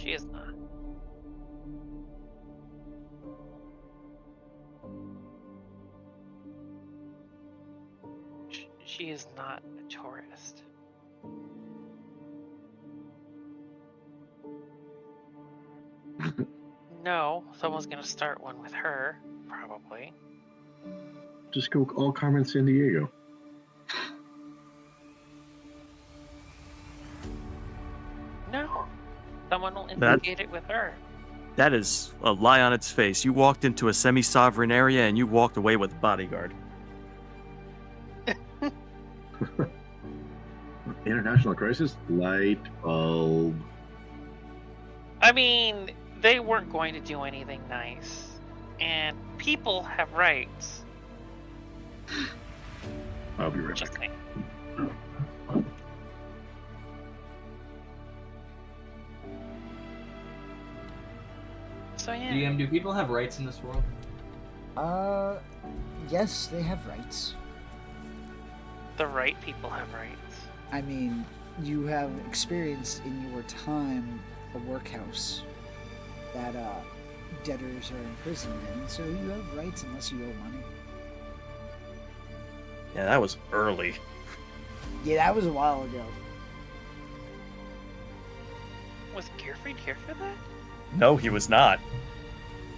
she is not. She is not a tourist. No, someone's gonna start one with her, probably. Just go all Carmen San Diego. No, someone will instigate it with her. That is a lie on its face. You walked into a semi-sovereign area and you walked away with a bodyguard. International crisis? Light bulb. I mean, they weren't going to do anything nice. And people have rights. I'll be right Just back. saying. So yeah. DM, do people have rights in this world? Yes, they have rights. The right people have rights. I mean, you have experienced in your time a workhouse that debtors are imprisoned in, so you have rights unless you owe money. Yeah, that was early. Yeah, that was a while ago. Was Gearfried here for that? No, he was not.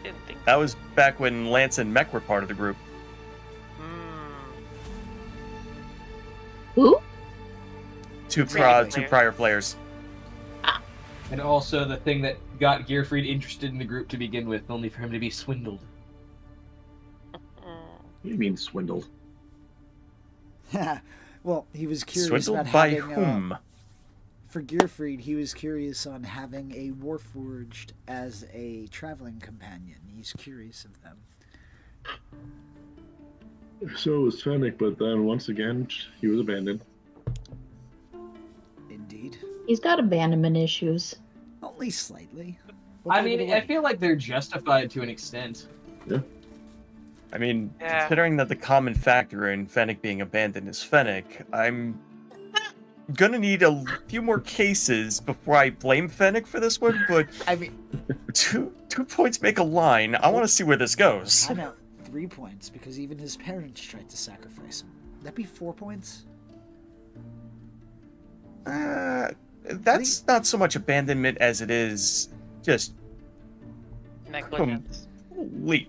Didn't think That was back when Lance and Mech were part of the group. Who? Two Exactly. prior players. And also the thing that got Gearfried interested in the group to begin with, only for him to be swindled. What do you mean swindled? Well, he was curious Swindled about by having, whom? for Gearfried, he was curious on having a Warforged as a traveling companion. He's curious of them. So was Fennec, but then once again, he was abandoned. Indeed. He's got abandonment issues. Only slightly. I mean, I feel like they're justified to an extent. I mean, Yeah. considering that the common factor in Fennec being abandoned is Fennec, I'm gonna need a few more cases before I blame Fennec for this one, but I mean, two points make a line. I want to see where this goes. I'm out 3 points because even his parents tried to sacrifice him. That'd be 4 points? That's not so much abandonment as it is just negligence. complete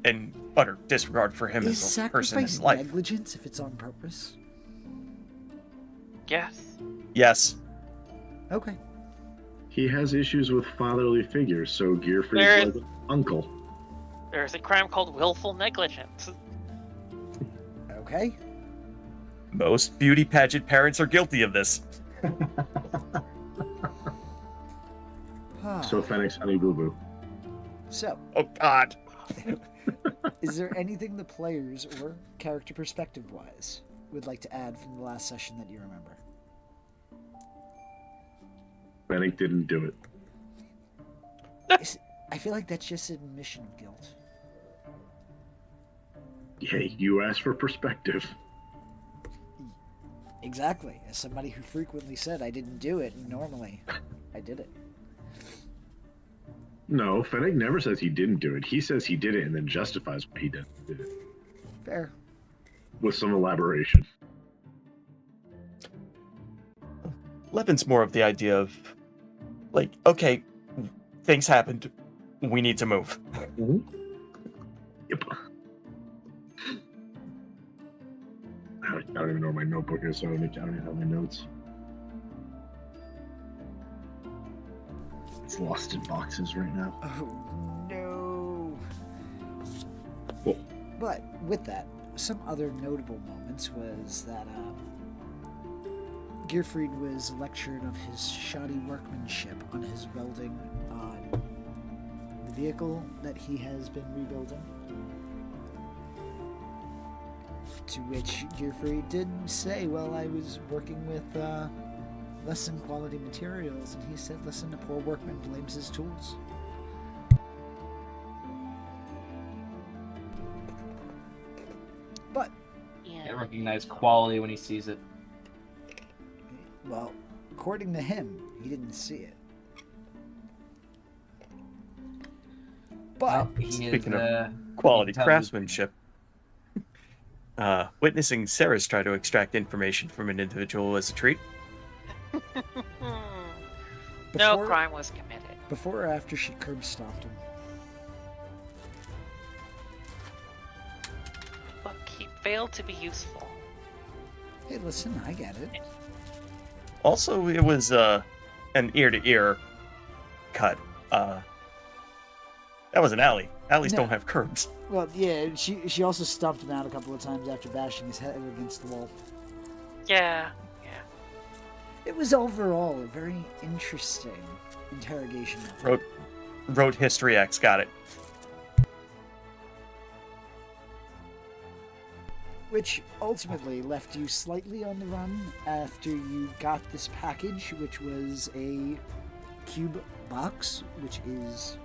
and utter disregard for him Is as a person in sacrifice life. negligence if it's on purpose? Yes. Yes. Okay. He has issues with fatherly figures, so There Gearfried's is- like uncle. There's a crime called willful negligence. Okay. Most beauty pageant parents are guilty of this. So Fennec's honey boo boo. So, Oh God. is there anything the players or character perspective wise would like to add from the last session that you remember? Fennec didn't do it. I feel like that's just admission of guilt. Hey, you asked for perspective. Exactly. As somebody who frequently said I didn't do it, normally I did it. No, Fennec never says he didn't do it. He says he did it and then justifies why he did it. Fair. With some elaboration. Levin's more of the idea of, like, okay, things happened. We need to move. Yep. I don't even know where my notebook is, so I don't even have my notes. It's lost in boxes right now. Oh no. Well, But with that, some other notable moments was that Gearfried was lectured of his shoddy workmanship on his welding on the vehicle that he has been rebuilding. To which Gearfried did say, well, I was working with less than quality materials, and he said, listen, a poor workman blames his tools. But, Yeah. I recognize quality when he sees it. well, according to him, he didn't see it. But he Speaking is, of quality tell me. craftsmanship, witnessing Ceres try to extract information from an individual was a treat. No before, crime was committed. before or after she curb stomped him. Look, he failed to be useful. Hey, listen, I get it. Also, it was an ear-to-ear cut. That was an alley. Alleys No. don't have curbs. Well, yeah, she also stomped him out a couple of times after bashing his head against the wall. Yeah. It was overall a very interesting interrogation. Wrote History X, got it. Which ultimately left you slightly on the run after you got this package, which was a cube box, which is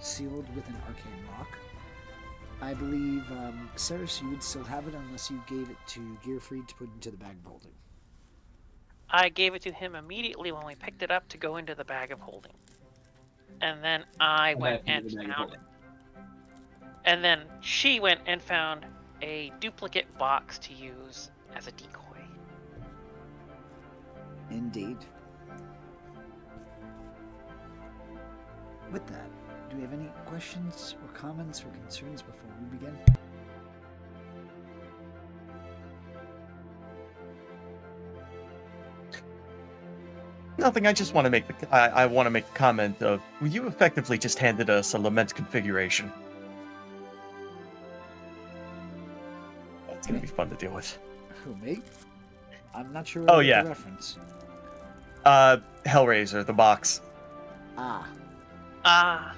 sealed with an arcane lock. I believe, Ceres, you would still have it unless you gave it to Gearfried to put into the bag of holding. I gave it to him immediately when we picked it up to go into the bag of holding. And then I went and found it. And then she went and found a duplicate box to use as a decoy. Indeed. With that, do we have any questions or comments or concerns before we begin? Nothing. I just want to make I want to make the comment of you effectively just handed us a lament configuration. That's gonna be fun to deal with. Who, me? I'm not sure Oh, what yeah. the reference. Hellraiser, the box. Ah. Ah,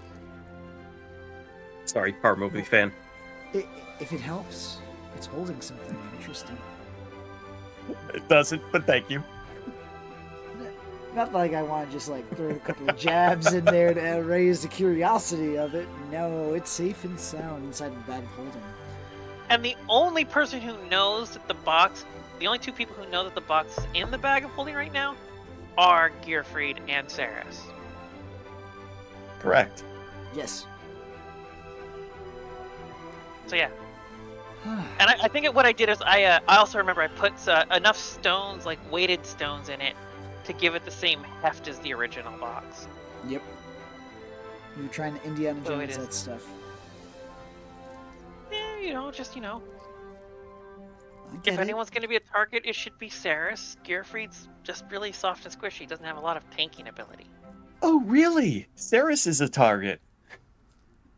Sorry, horror movie fan. If it helps, it's holding something interesting. It doesn't, but thank you. Not like I want to just like throw a couple of jabs in there to raise the curiosity of it. No, it's safe and sound inside the bag of holding. and the only person who knows that the only two people who know that the box is in the bag of holding right now are Gearfried and Ceres. Correct. Yes. So yeah. And I think what I did is I also remember I put enough stones, like weighted stones in it, to give it the same heft as the original box. Yep. You were trying to Indiana So it Jones is. that stuff. Yeah, just I if get it. anyone's going to be a target, it should be Ceres. Gearfried's just really soft and squishy. Doesn't have a lot of tanking ability. Oh, really? Ceres is a target.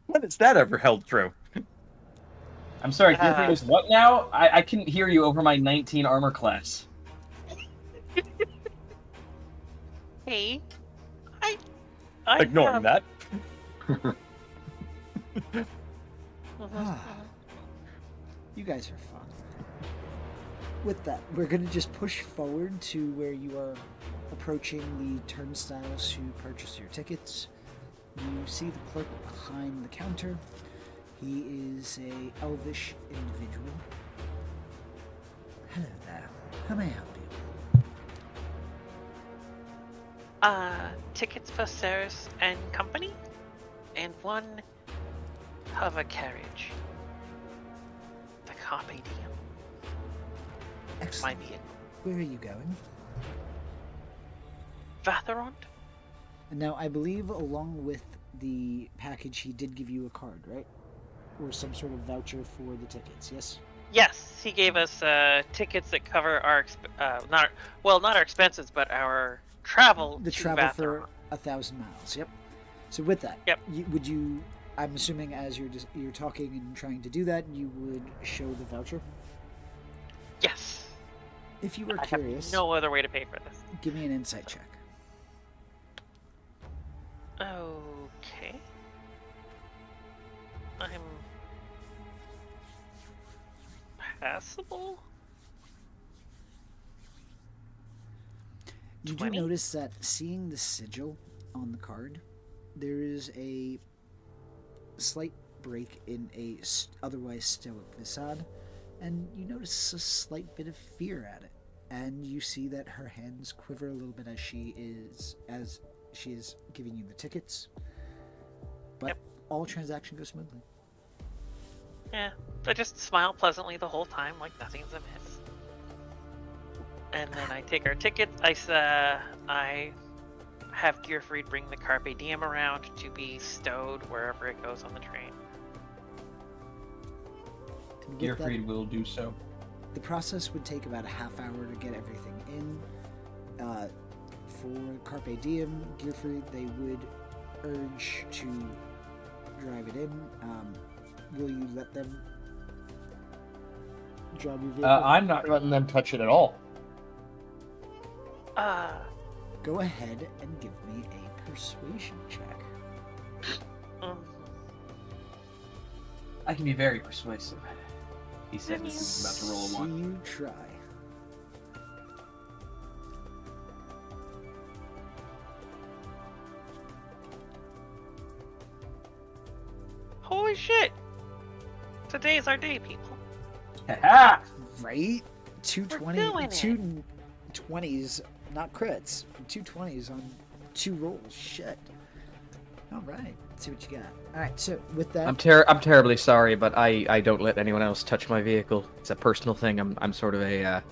When has that ever held true? I'm sorry, Gearfried is what now? I couldn't hear you over my 19 armor class. Hey, I Ignoring that. You guys are fun. With that, we're going to just push forward to where you are approaching the turnstiles to purchase your tickets. You see the clerk behind the counter. He is a elvish individual. Hello there. How may I help you? Tickets for Ceres and company, and one hover carriage. The Carpe Diem. My Excellent. vehicle. Where are you going? Vatherond? And now, I believe along with the package, he did give you a card, right? Or some sort of voucher for the tickets, yes? Yes, he gave us tickets that cover our not our expenses, but our travel. The to travel for Vatherond. 1,000 miles, yep. So with that, Yep. would you, I'm assuming as you're talking and trying to do that, you would show the voucher? Yes. If you were I curious, have no other way to pay for this. give me an insight check. Okay. I'm passable. You do 20? notice that seeing the sigil on the card, there is a slight break in a otherwise stoic facade, and you notice a slight bit of fear at it. And you see that her hands quiver a little bit as she is giving you the tickets. But Yep. all transaction goes smoothly. Yeah, I just smile pleasantly the whole time, like nothing's amiss. And then I take our tickets. I have Gearfried bring the Carpe Diem around to be stowed wherever it goes on the train. And with that, Gearfried will do so. the process would take about a half hour to get everything in. For Carpe Diem, Gearfried, they would urge to drive it in. Will you let them drive your vehicle? I'm not letting them touch it at all. Go ahead and give me a persuasion check. I can be very persuasive. He said this is about to roll a 1. You try. Holy shit! Today's our day, people. Ha Right? We're doing it. Two 20s, not crits. 2 20s on 2 rolls. Shit. All right. Let's see what you got. All right. So with that, I'm terribly sorry, but I don't let anyone else touch my vehicle. It's a personal thing. I'm sort of a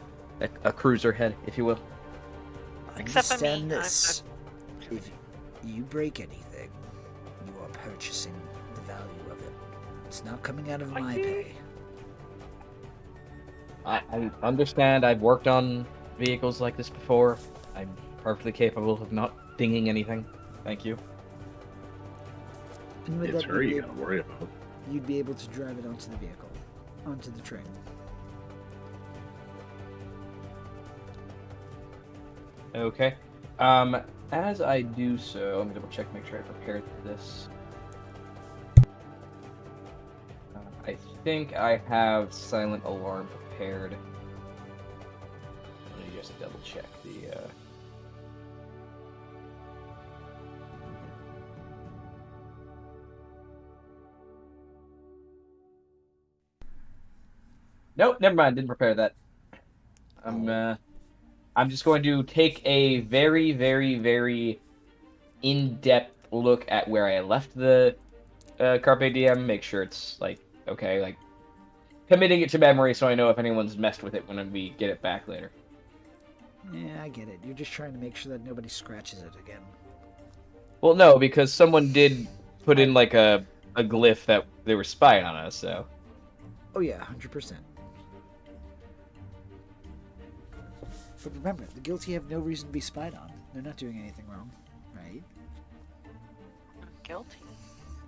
cruiser head, if you will. Except for me, understand this. If you break anything, you are purchasing the value of it. It's not coming out of my pay. I understand. I've worked on vehicles like this before. I'm perfectly capable of not dinging anything. Thank you. And with It's that, her you gotta worry about. you'd be able to drive it onto the vehicle, onto the train. Okay. As I do so, let me double check, make sure I prepared for this. I think I have silent alarm prepared. Let me just double check the. Nope, never mind. Didn't prepare that. I'm just going to take a very, very, very in-depth look at where I left the Carpe Diem. Make sure it's like okay, like committing it to memory, so I know if anyone's messed with it when we get it back later. Yeah, I get it. You're just trying to make sure that nobody scratches it again. Well, no, because someone did put in like a glyph that they were spying on us. So. Oh yeah, 100%. But remember, the guilty have no reason to be spied on. They're not doing anything wrong, right? Guilty.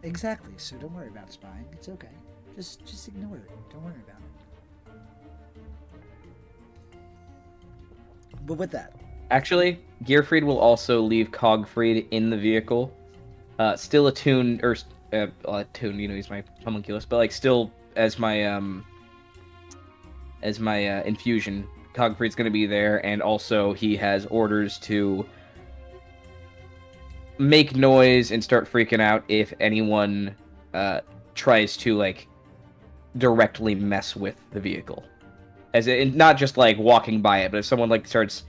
Exactly. So don't worry about spying. It's okay. Just ignore it. Don't worry about it. But with that, Actually, Gearfried will also leave Cogfried in the vehicle. Still attuned, or attuned, you know, he's my homunculus, but like still as my infusion. Cogfried's going to be there, and also he has orders to make noise and start freaking out if anyone tries to like directly mess with the vehicle. As in, not just like walking by it, but if someone like starts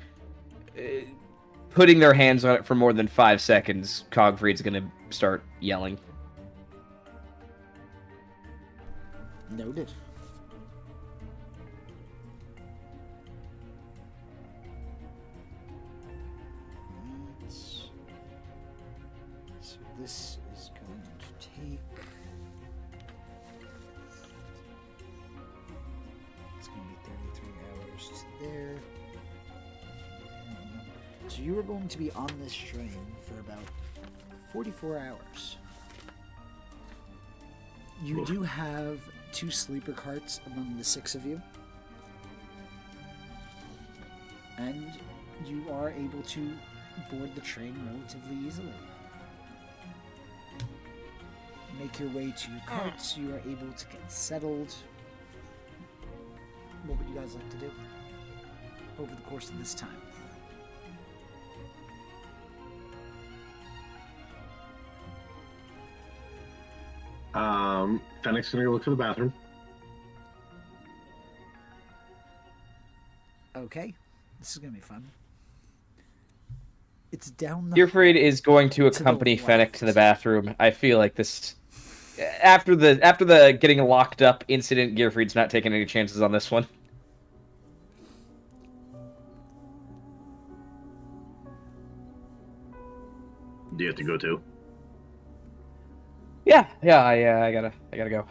putting their hands on it for more than 5 seconds, Cogfried's going to start yelling. noted. So this is going to take. It's going to be 33 hours to there. So you are going to be on this train for about 44 hours. You do have 2 sleeper carts among the 6 of you. And you are able to board the train relatively easily. Make your way to your carts. You are able to get settled. What would you guys like to do over the course of this time? Fennec's gonna go look for the bathroom. Okay, this is gonna be fun. It's down the. Gearfried is going to To the accompany left. Fennec to the bathroom. I feel like this after the getting locked up incident, Gearfried's not taking any chances on this one. Do you have to go too? Yeah, I gotta go.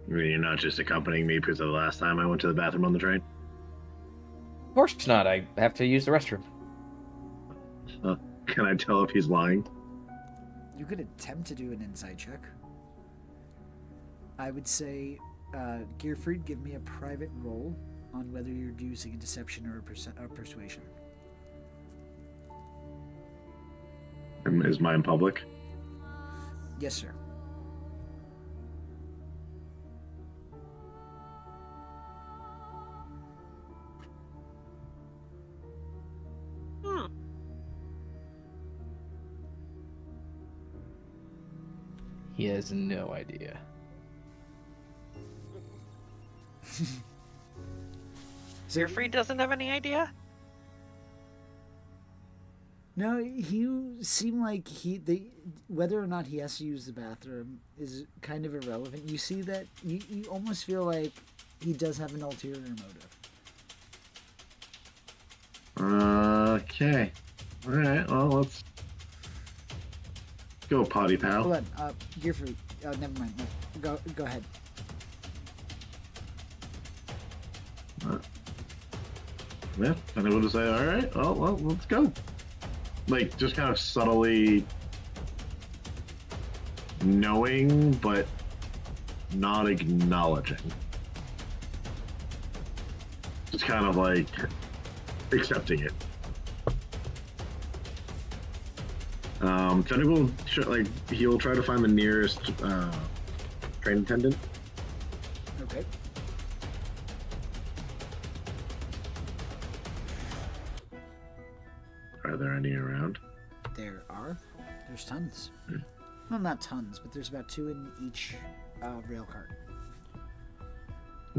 I mean, you're not just accompanying me because of the last time I went to the bathroom on the train? Of course not. I have to use the restroom. Can I tell if he's lying? You could attempt to do an insight check. I would say, Gearfried, give me a private roll on whether you're using a deception or a persuasion. Is mine public? Yes, sir. He has no idea. Gearfried doesn't have any idea? No, you seem like whether or not he has to use the bathroom is kind of irrelevant. You see that you almost feel like he does have an ulterior motive. Okay. All right. Well, let's go, potty pal. Hold on, Gearfried. Never mind. No. Go ahead. Yeah, and I would say, all right. Well, let's go. Like, just kind of subtly knowing, but not acknowledging. Just kind of like accepting it. Fennec will he'll try to find the nearest train attendant. Okay. Are there any around? There are. There's tons. Well, not tons, but there's about 2 in each rail cart.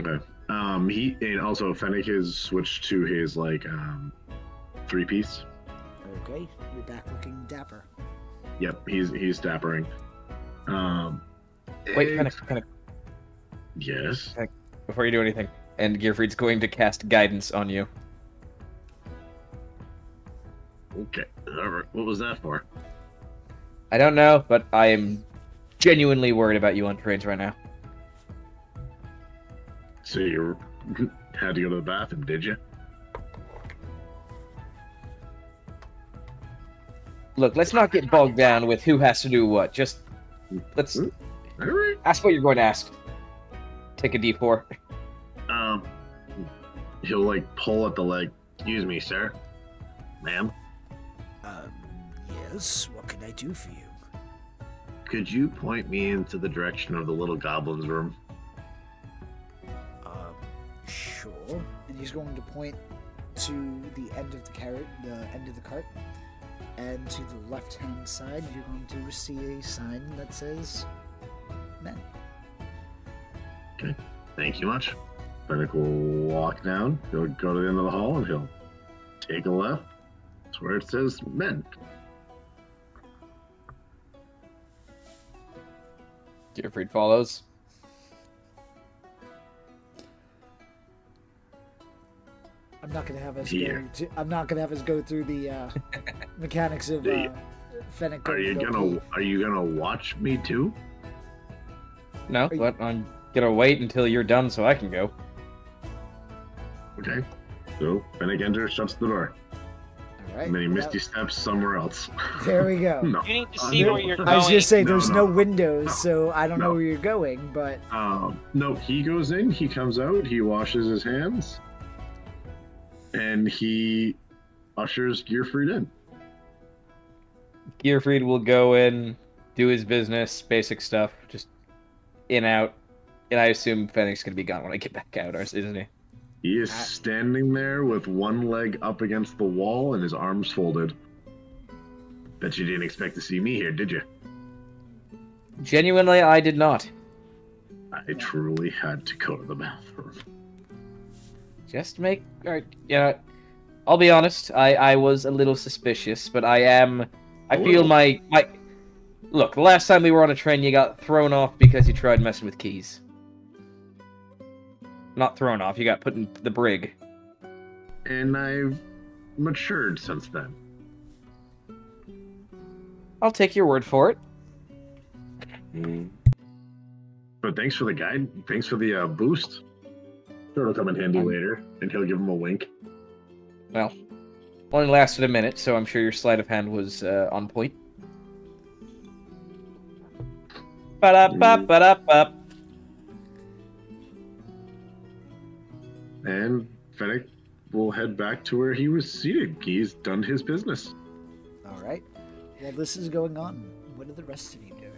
Okay. And also Fennec has switched to his 3-piece. Okay, you're back looking dapper. Yep, he's dappering. Wait, Fennec. Yes. Fennec, before you do anything, and Gearfried's going to cast guidance on you. Okay. What was that for? I don't know, but I am genuinely worried about you on trains right now. So you had to go to the bathroom, did you? Look, let's not get bogged down with who has to do what. Just let's All right. ask what you're going to ask. Take a D4. He'll pull at the leg. Excuse me, sir. Ma'am. Yes, what can I do for you? Could you point me into the direction of the little goblin's room? Sure. And he's going to point to the end of the cart, and to the left-hand side, you're going to see a sign that says men. Okay. Thank you much. Fennec will walk down. He'll go to the end of the hall and he'll take a left. That's where it says men. Gearfried follows. I'm not gonna have us Here. go through the mechanics of Fennec. Are you gonna watch me too? No, but I'm gonna wait until you're done so I can go. Okay. So Fennec enters, shuts the door. All right. And then he misty steps somewhere else. There we go. No. You need to see no. where you're going. I was just saying, No, there's no. no windows, No. so I don't know No. where you're going. But No, he goes in, he comes out, he washes his hands, and he ushers Gearfried in. Gearfried will go in, do his business, basic stuff, just in, out. And I assume Fennec's gonna be gone when I get back out, isn't he? He is standing there with one leg up against the wall and his arms folded. Bet you didn't expect to see me here, did you? Genuinely, I did not. I truly had to go to the bathroom. Just make... Alright, yeah. I'll be honest, I was a little suspicious, but I feel my Look, the last time we were on a train, you got thrown off because you tried messing with keys. Not thrown off, you got put in the brig. And I've matured since then. I'll take your word for it. But thanks for the guide. Thanks for the boost. Sure, it'll come in handy later, and he'll give him a wink. Well, only lasted a minute, so I'm sure your sleight of hand was on point. Ba-da-ba-ba-da-ba. And Fennec will head back to where he was seated. He's done his business. All right. While this is going on, what are the rest of you doing?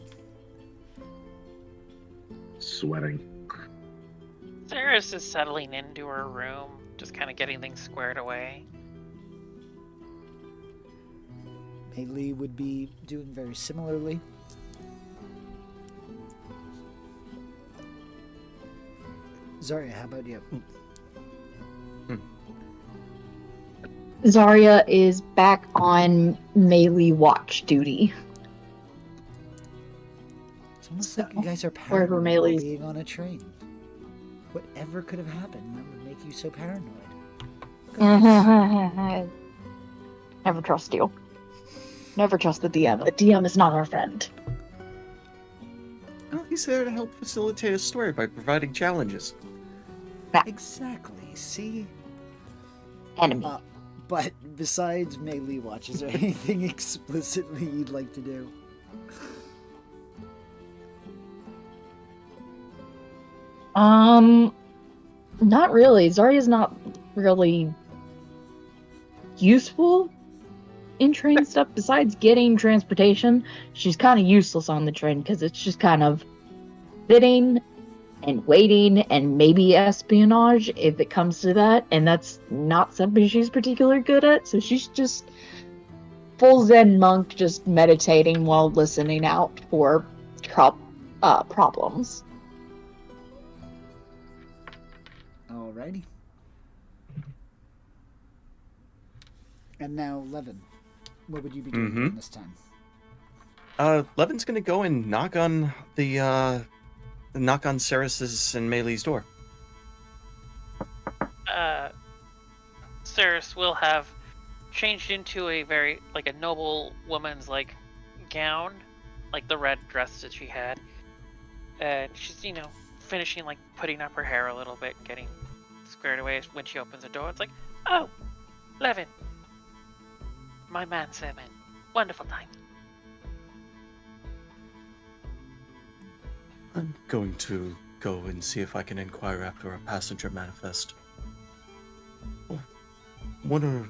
Sweating. Ceres is settling into her room, just kind of getting things squared away. Maylee would be doing very similarly. Zarya, how about you? Zarya is back on melee watch duty. It's almost like you guys are Wherever paranoid Melee's- being on a train. Whatever could have happened that would make you so paranoid? Goodness. Never trust you. Never trust the DM. The DM is not our friend. Well, he's there to help facilitate a story by providing challenges. Exactly. See? Enemy. But besides melee watch, is there anything explicitly you'd like to do? Not really. Zarya's not really useful in train stuff. Besides getting transportation, she's kind of useless on the train because it's just kind of sitting and waiting and maybe espionage if it comes to that, and that's not something she's particularly good at. So she's just full Zen monk, just meditating while listening out for problems. Alrighty. And now, Levin, what would you be doing during this time? Levin's gonna go and knock on Ceres's and Melee's door. Ceres will have changed into a very, like, a noble woman's, like, gown, like the red dress that she had. And she's, finishing, like, putting up her hair a little bit, getting squared away when she opens the door. It's like, oh, Levin, my manservant, wonderful time. I'm going to go and see if I can inquire after a passenger manifest. What are...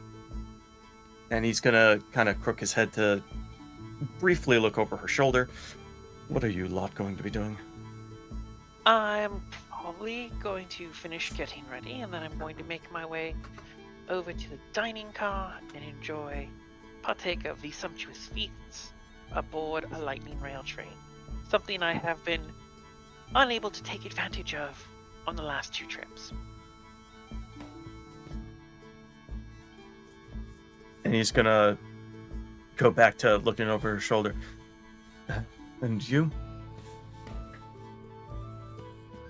And he's gonna kind of crook his head to briefly look over her shoulder. What are you lot going to be doing? I'm probably going to finish getting ready, and then I'm going to make my way over to the dining car and partake of the sumptuous feasts aboard a lightning rail train. Something I have been unable to take advantage of on the last 2 trips. And he's gonna go back to looking over her shoulder. And you?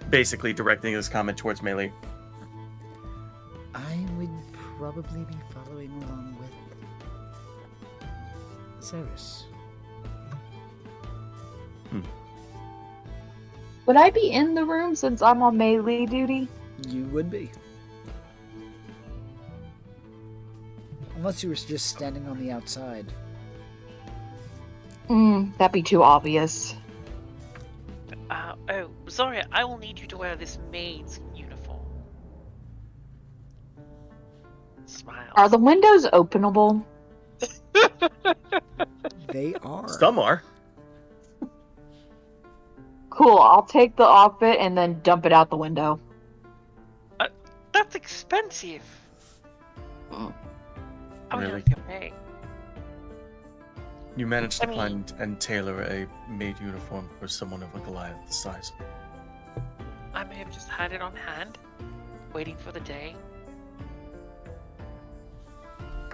Basically directing his comment towards Melee. I would probably be following along with Ceres. Would I be in the room since I'm on melee duty? You would be. Unless you were just standing on the outside. That'd be too obvious. Oh, Zarya, I will need you to wear this maid's uniform. Smile. Are the windows openable? They are. Some are. Cool, I'll take the outfit and then dump it out the window. That's expensive. Mm. How much Really? do you pay? You managed to I mean- find and tailor a maid uniform for someone of a Goliath's size. I may have just had it on hand, waiting for the day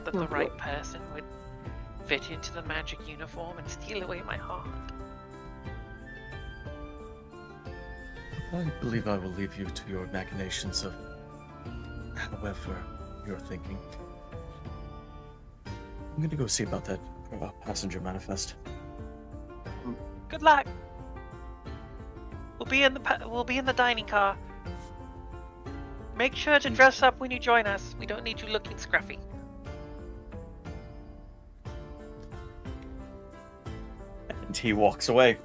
that the right person would fit into the magic uniform and steal away my heart. I believe I will leave you to your machinations of however you're thinking. I'm gonna go see about that passenger manifest. Good luck. We'll be in the dining car. Make sure to dress up when you join us. We don't need you looking scruffy. And he walks away.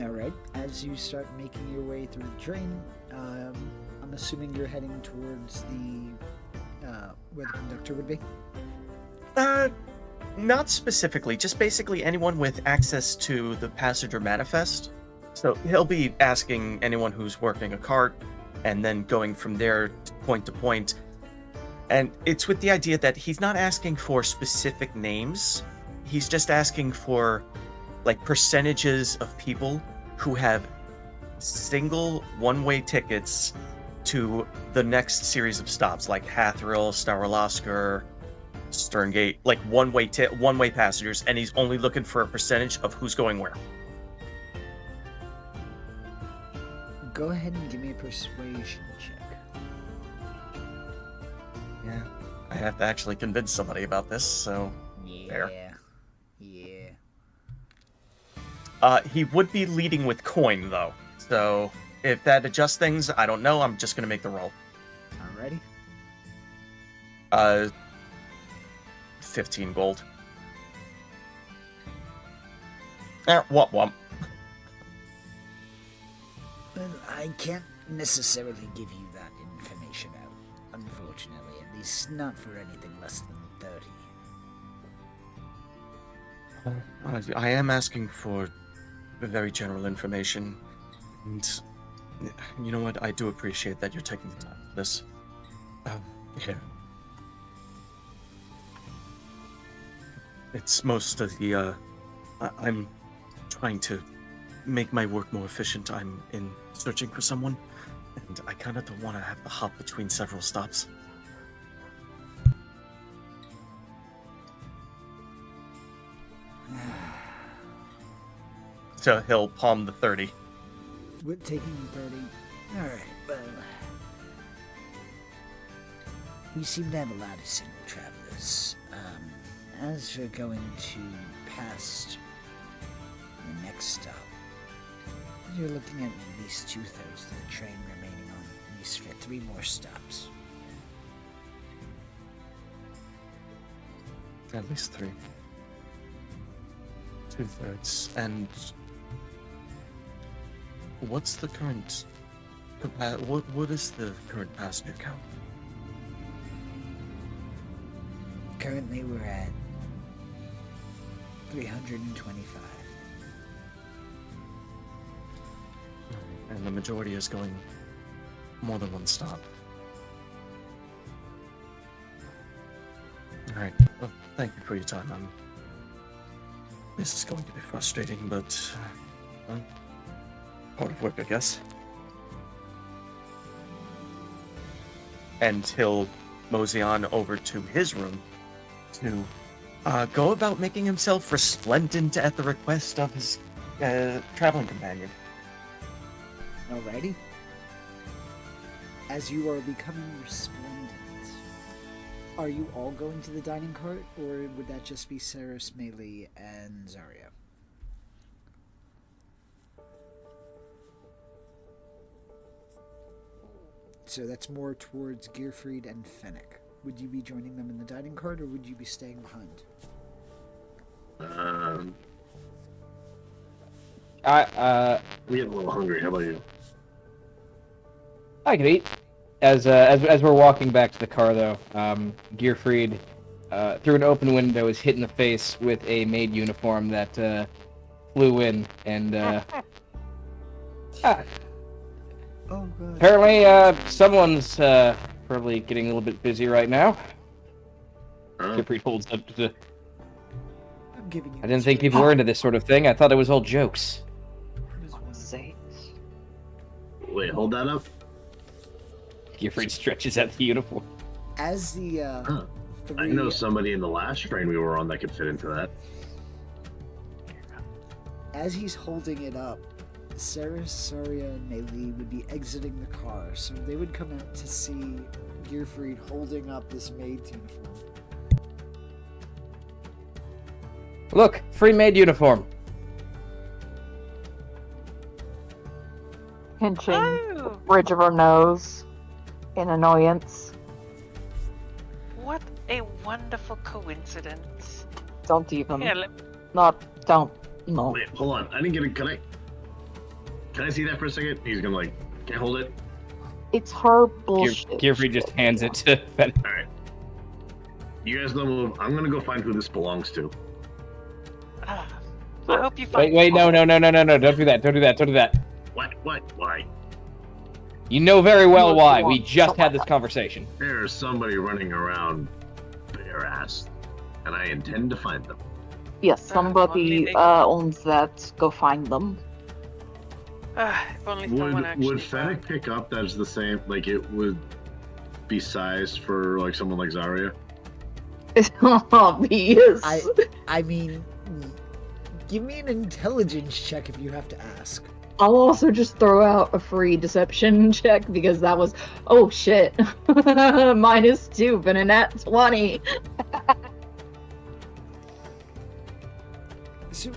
Alright, as you start making your way through the train, I'm assuming you're heading towards the where the conductor would be? Not specifically, just basically anyone with access to the passenger manifest. So he'll be asking anyone who's working a cart and then going from there point to point. And it's with the idea that he's not asking for specific names. He's just asking for like percentages of people who have single one-way tickets to the next series of stops, like Hathril, Starolasker, Sterngate, like one-way passengers, and he's only looking for a percentage of who's going where. Go ahead and give me a persuasion check. Yeah, I have to actually convince somebody about this, so fair. Yeah. He would be leading with coin, though. So if that adjusts things, I don't know. I'm just gonna make the roll. Alrighty. 15 gold. Womp womp. Well, I can't necessarily give you that information out, unfortunately. At least not for anything less than 30. I am asking for very general information, and you know what? I do appreciate that you're taking the time for this. Yeah. It's most of the, I'm trying to make my work more efficient. I'm in searching for someone, and I kind of don't want to have to hop between several stops. So he'll palm the 30. We're taking 30. Alright, well. We seem to have a lot of single travelers. As we're going to past the next stop, you're looking at least 2/3 of the train remaining on, at least for 3 more stops. At least 3. 2/3. And what's the current what is the current passenger count? Currently we're at 325. And the majority is going more than one stop. Alright, well, thank you for your time. This is going to be frustrating, but well, part of work, I guess. And he'll mosey on over to his room to go about making himself resplendent at the request of his traveling companion. Alrighty. As you are becoming resplendent, are you all going to the dining cart, or would that just be Saris, Melee, and Zarya? So that's more towards Gearfried and Fennec. Would you be joining them in the dining cart, or would you be staying behind? We get a little hungry. How about you? I could eat. As we're walking back to the car, though, Gearfried, through an open window, is hit in the face with a maid uniform that flew in, and Oh, God. apparently someone's probably getting a little bit busy right now. Gearfried holds up to. I'm giving you I didn't think people were into this sort of thing. I thought it was all jokes. Wait, hold that up. Gearfried stretches out the uniform. As the I know somebody in the last train we were on that could fit into that. as he's holding it up, Sarah, Saria, and Maylee would be exiting the car, so they would come out to see Gearfried holding up this maid's uniform. Look, free maid uniform. Pinching the Oh, bridge of her nose in annoyance. what a wonderful coincidence. Don't even. Here, Don't. No. Wait, hold on. I didn't get it. Can I see that for a second? He's gonna like, can't hold it. It's her bullshit. Gearfried just hands it to Fennec. All right. You guys don't move. I'm gonna go find who this belongs to. I hope you find. Wait, no. Don't do that. What? Why? You know very well why. We just had this conversation. There's somebody running around bare-assed, and I intend to find them. Yes, somebody owns that. Go find them. If only someone actually. Would Fennec pick up that's the same, like it would be sized for like someone like Zarya? Obvious. I mean, give me an intelligence check if you have to ask. I'll also just throw out a free deception check because that was, oh shit, -2, but a nat 20. So,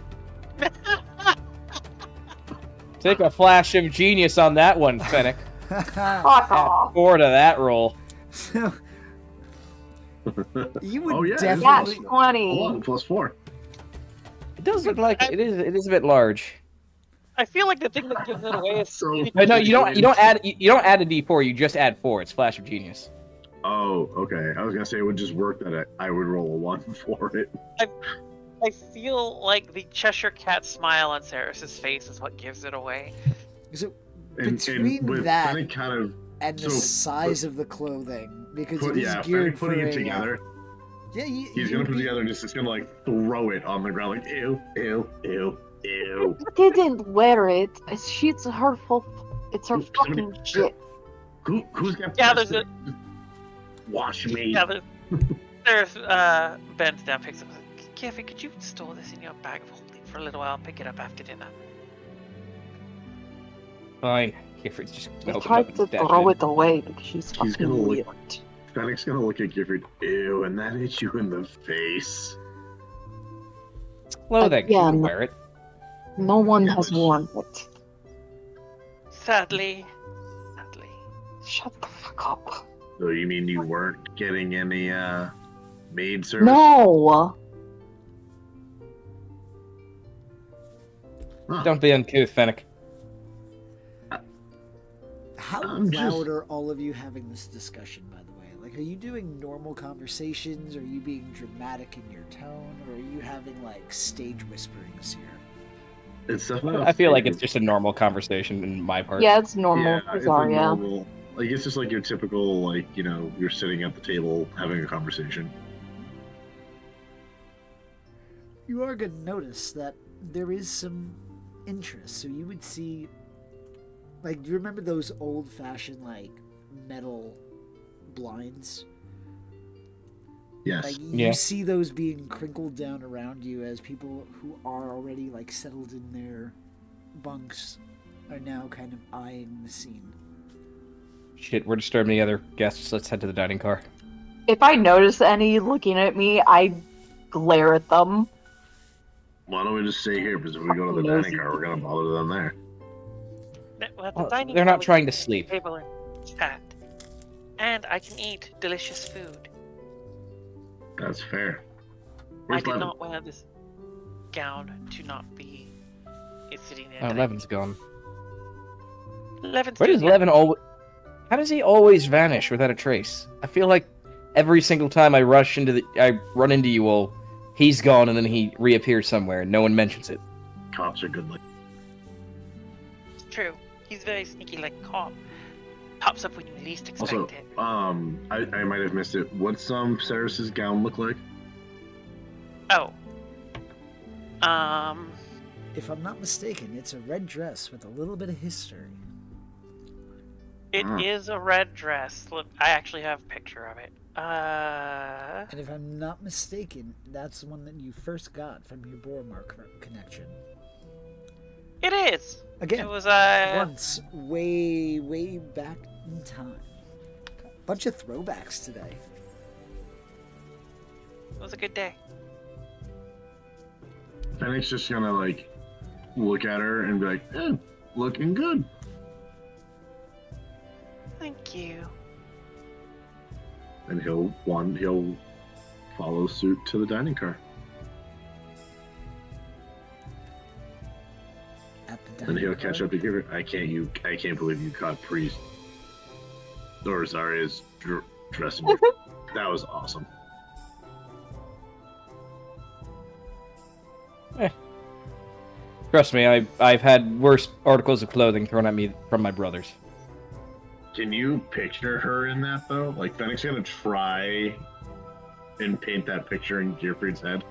Take a flash of genius on that one, Fennec. Fuck Add off. 4 to that roll. so you would Oh, yeah, Yeah, definitely. 20. Hold on, +4. It does look like it is a bit large. I feel like the thing that gives it away is. So- No, you don't add a D4. You just add 4. It's flash of genius. Oh, okay. I was gonna say it would just work that I would roll a 1 for it. I feel like the Cheshire Cat smile on Saris's face is what gives it away. So And between with that Fennec kind of and the so- size of the clothing, because it is Fennec geared for putting a, it together. Yeah, He's gonna put it together and just gonna like throw it on the ground like ew. I didn't wear it. It's her fault. It's her Oops, fucking somebody- shit. Who's got Yeah, there's a. wash me? Yeah, there's bends down, picks up. Keffy, could you store this in your bag of holding for a little while and pick it up after dinner? Fine. Gearfried's just I gonna open tried it to up and throw it away because she's He's fucking gonna look- weird. Fennec's gonna look at Gifford. Ew, and that hit you in the face. clothing. She Again. would wear it. No one Yeah, has but- worn it. Sadly. Shut the fuck up. So you mean you weren't getting any maid service? No! Huh. Don't be uncouth, Fennec. How I'm just- loud are all of you having this discussion, by the way? Like, are you doing normal conversations? Are you being dramatic in your tone? Or are you having, like, stage whisperings here? It's definitely. I feel like it's just a normal conversation in my part. Yeah, it's normal yeah, for it's a Zarya. normal. Like it's just like your typical, like you're sitting at the table having a conversation. You are going to notice that there is some interest. So you would see, like, do you remember those old-fashioned, like, metal blinds? Yes. Like, you Yeah. see those being crinkled down around you as people who are already, like, settled in their bunks are now kind of eyeing the scene. Shit, we're disturbing the other guests. Let's head to the dining car. If I notice any looking at me, I glare at them. Why don't we just stay here? Because if we go to the dining car, we're gonna bother them there. Well, at the dining They're car, not we trying can to sleep. Table and chat. And I can eat delicious food. That's fair. I Where's did Levin? not wear this gown to not be sitting there. Oh, today. Levin's gone. Levin's Where does doing Levin always... How does he always vanish without a trace? I feel like every single time I run into you all, he's gone and then he reappears somewhere and no one mentions it. Cops are good. Like It's true. He's very sneaky like a cop. Pops up when you least expect also, it. I might have missed it. What's Saris's gown look like? Oh. If I'm not mistaken, it's a red dress with a little bit of history. It Ah. is a red dress. Look, I actually have a picture of it. And if I'm not mistaken, that's the one that you first got from your Boromar connection. It is. Again, It was once, way back in time. Bunch of throwbacks today. It was a good day. Fennec's just gonna like look at her and be like, looking good. Thank you. And he'll follow suit to the dining car. At the And dining he'll car. catch up to Giver. I can't believe you caught Priest. Or Zarya's dressing room. That was awesome. Trust me, I've had worse articles of clothing thrown at me from my brothers. Can you picture her in that though? Like Fennec's gonna try and paint that picture in Gearfried's head.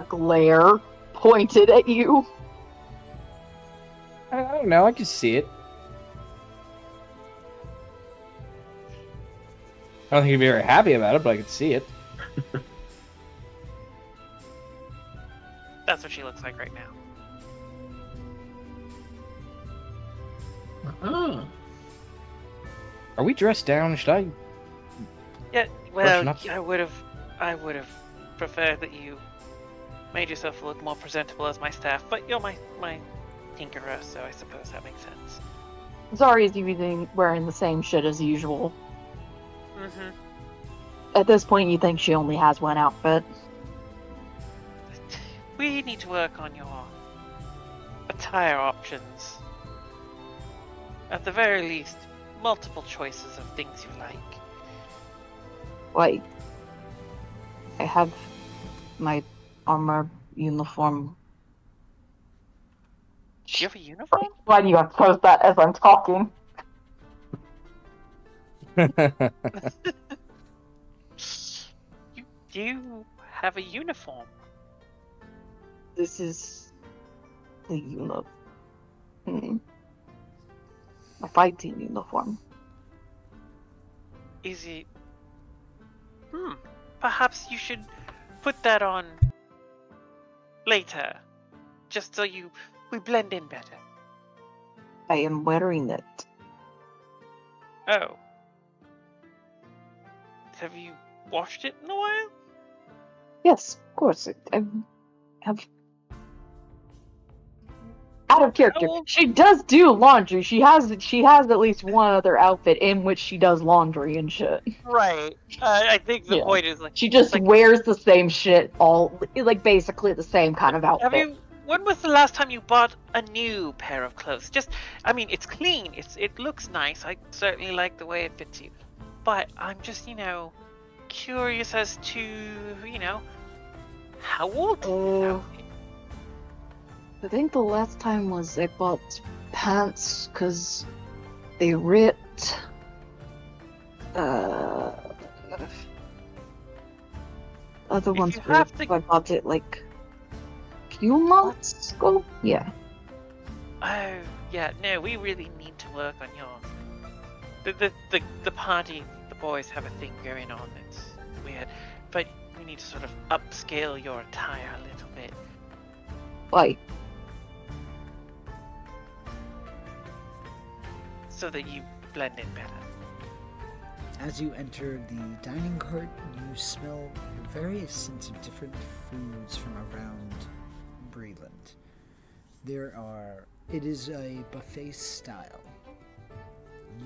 Glare pointed at you. I don't know. I can see it. I don't think he'd be very happy about it, but I could see it. That's what she looks like right now. Ah. Are we dressed down? Should I? Yeah, Freshen well, up. I would have preferred that you made yourself look more presentable as my staff, but you're my tinkerer, so I suppose that makes sense. Zarya's wearing the same shit as usual. Mm-hmm. At this point, you think she only has one outfit. We need to work on your attire options. At the very least, multiple choices of things you like. Like, I have my armor uniform. Do you have a uniform? Why do you have to post that as I'm talking? You have a uniform. This is the a fighting uniform. Is it? Perhaps you should put that on later, just so we blend in better. I am wearing it. Oh. Have you washed it in a while? Yes, of course. I have. Out of character. Oh. She does do laundry. She has at least one other outfit in which she does laundry and shit. Right. I think the Yeah. point is like She just like, wears the same shit, all like basically the same kind of outfit. When was the last time you bought a new pair of clothes? I mean, it's clean. It looks nice. I certainly like the way it fits you. But I'm just, curious as to, how old Oh. I think the last time was I bought pants because they ripped. Other ones you have ripped. to- I bought it like a few months ago. Yeah. Oh, yeah. No, we really need to work on yours. The party, the boys have a thing going on that's weird, but we need to sort of upscale your attire a little bit. Like, So that you blend in better. As you enter the dining cart, you smell various scents of different foods from around Breland. It is a buffet style.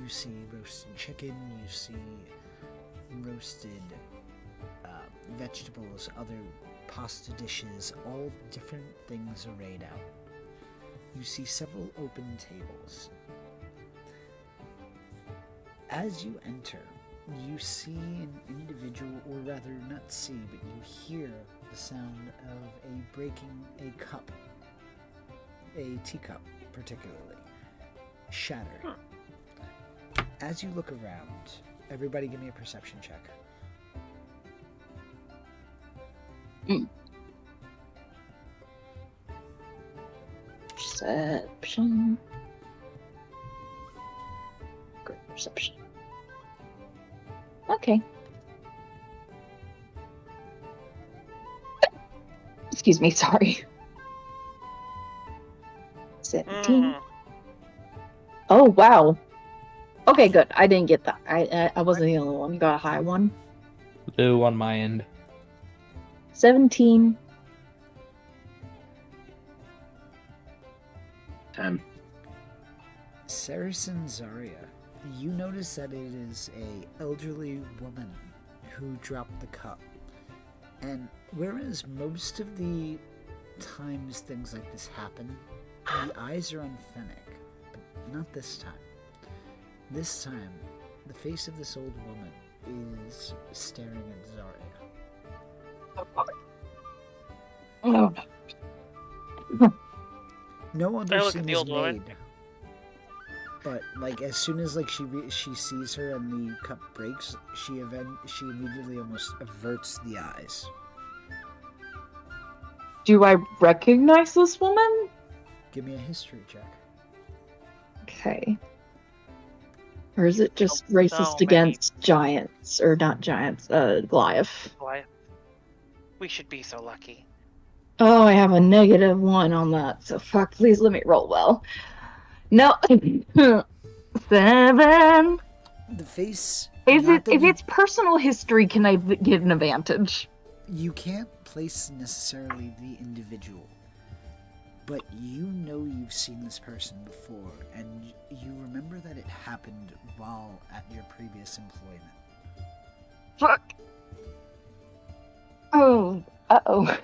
You see roasted chicken, you see roasted vegetables, other pasta dishes, all different things arrayed out. You see several open tables. As you enter, you see an individual, or rather not see, but you hear the sound of breaking a cup, a teacup particularly, shattering. As you look around, everybody give me a perception check. perception. Great perception. Okay. Excuse me, sorry. 17. Mm. Oh, wow. Okay, good. I didn't get that. I wasn't the only one who got a high one. Low on my end. 17. 10. Ceres and Zarya, you notice that it is a elderly woman who dropped the cup. And whereas most of the times things like this happen, the eyes are on Fennec, but not this time. This time, the face of this old woman is staring at Zarya. Oh, No I other look at scene the is old woman. made. But like as soon as like she sees her and the cup breaks, she immediately almost averts the eyes. do I recognize this woman? Give me a history check. Okay. Or is it just Oh, racist so many. against giants? Or not giants, Goliath. Why? We should be so lucky. Oh, I have a -1 on that, so fuck, please let me roll well. No. 7. The face. If not that it's personal history, can I get an advantage? you can't place necessarily the individual, but you know you've seen this person before, and you remember that it happened while at your previous employment. Fuck. Oh. Uh-oh.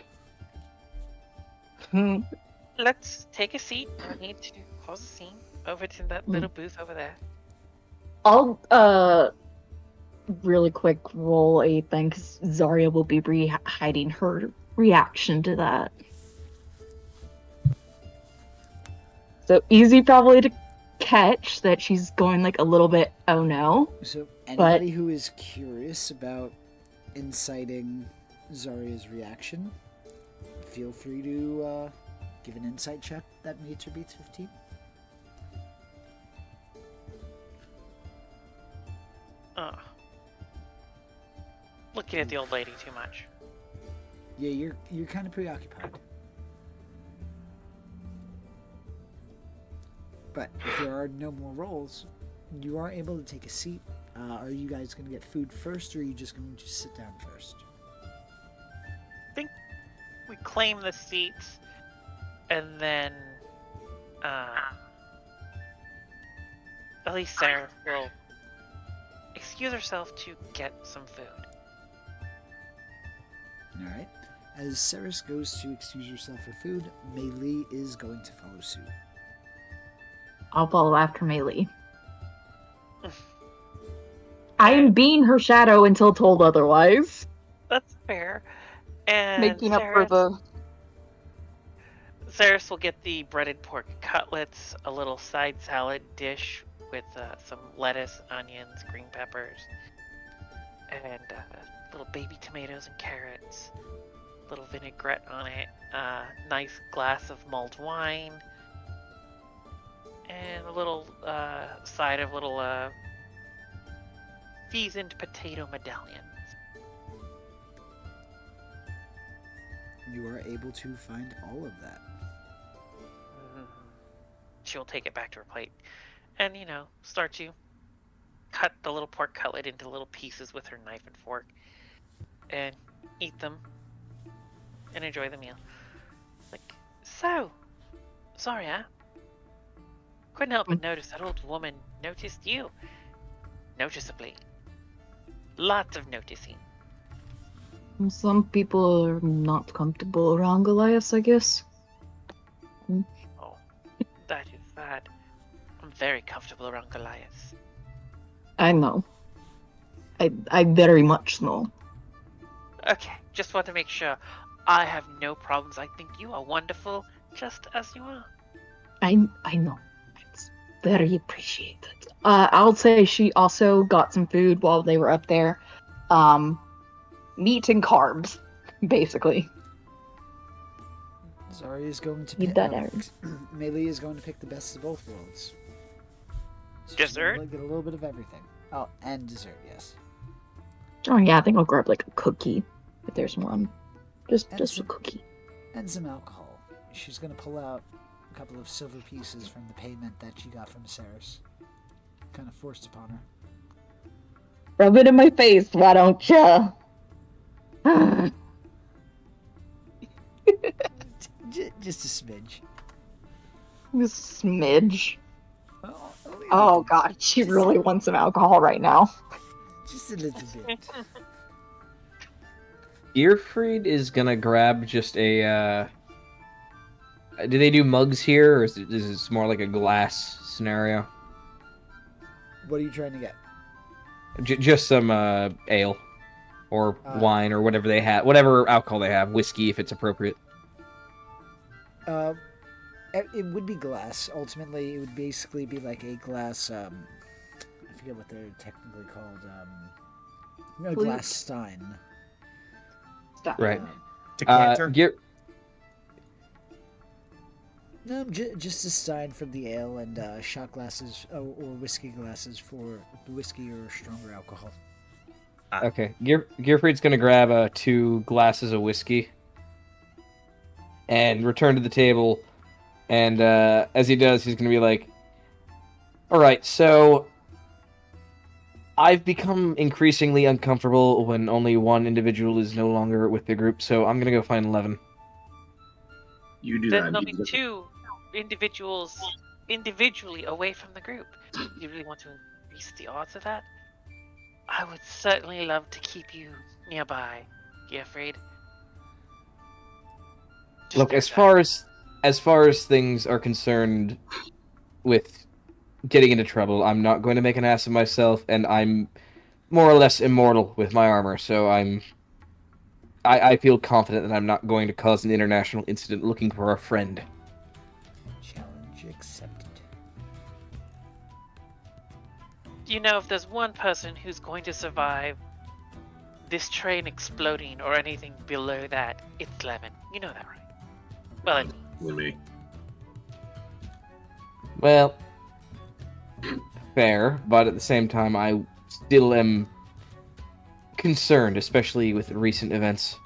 Let's take a seat. We need to close the scene. Over to that little booth over there. I'll, really quick roll a thing, because Zarya will be hiding her reaction to that. So easy probably to catch that she's going like a little bit, oh no. So anybody who is curious about inciting Zarya's reaction, feel free to give an insight check that meets or beats 15. Looking at the old lady too much. Yeah, you're kind of preoccupied. But if there are no more rolls, you are able to take a seat. Are you guys going to get food first, or are you just going to sit down first? We claim the seats, and then at least Sarah will excuse herself to get some food. Alright. As Ceres goes to excuse herself for food, Mei Li is going to follow suit. I'll follow after Meili. I am being her shadow until told otherwise. That's fair. And Making up for the... Ceres will get the breaded pork cutlets, a little side salad dish with some lettuce, onions, green peppers, and little baby tomatoes and carrots, little vinaigrette on it, nice glass of mulled wine, and a little side of little seasoned potato medallions. You are able to find all of that. She'll take it back to her plate and, start to cut the little pork cutlet into little pieces with her knife and fork and eat them and enjoy the meal. Like, so, sorry, couldn't help but notice that old woman noticed you. Noticeably. Lots of noticing. Some people are not comfortable around Goliath, I guess. Oh, that is sad. I'm very comfortable around Goliath. I know. I very much know. Okay, just want to make sure. I have no problems. I think you are wonderful, just as you are. I know. It's very appreciated. I'll say she also got some food while they were up there. Meat and carbs, basically. Zarya is going to You pick done it. Mei Li is going to pick the best of both worlds. So she's Dessert? gonna get a little bit of everything. Oh, and dessert, yes. Oh yeah, I think I'll grab like a cookie if there's one. Just a cookie. And some alcohol. She's gonna pull out a couple of silver pieces from the payment that she got from Ceres. Kind of forced upon her. Rub it in my face, why don't you? Just a smidge. A smidge. Well, only a Oh little- god, she really wants some alcohol right now. Just a little bit. Gearfried is gonna grab just a. Do they do mugs here, or is this more like a glass scenario? What are you trying to get? Just some ale, or wine, or whatever they have, whatever alcohol they have, whiskey if it's appropriate. It would be glass. Ultimately, it would basically be like a glass. I forget what they're technically called. A glass stein. Stop. Right. Decanter. No, just a stein from the ale and shot glasses or whiskey glasses for the whiskey or stronger alcohol. Okay, Gearfried's gonna grab 2 glasses of whiskey and return to the table. And as he does, he's gonna be like, "All right, so I've become increasingly uncomfortable when only one individual is no longer with the group. So I'm gonna go find 11." You do Then that. there'll be 2 individuals individually away from the group. Do you really want to increase the odds of that? I would certainly love to keep you nearby, Gearfried. Just Look, know as far as things are concerned with getting into trouble, I'm not going to make an ass of myself, and I'm more or less immortal with my armor, so I feel confident that I'm not going to cause an international incident looking for a friend. Challenge accepted. You know, if there's one person who's going to survive this train exploding or anything below that, it's Lemon. You know that, right? Well, With me. Well, fair, but at the same time, I still am concerned, especially with recent events.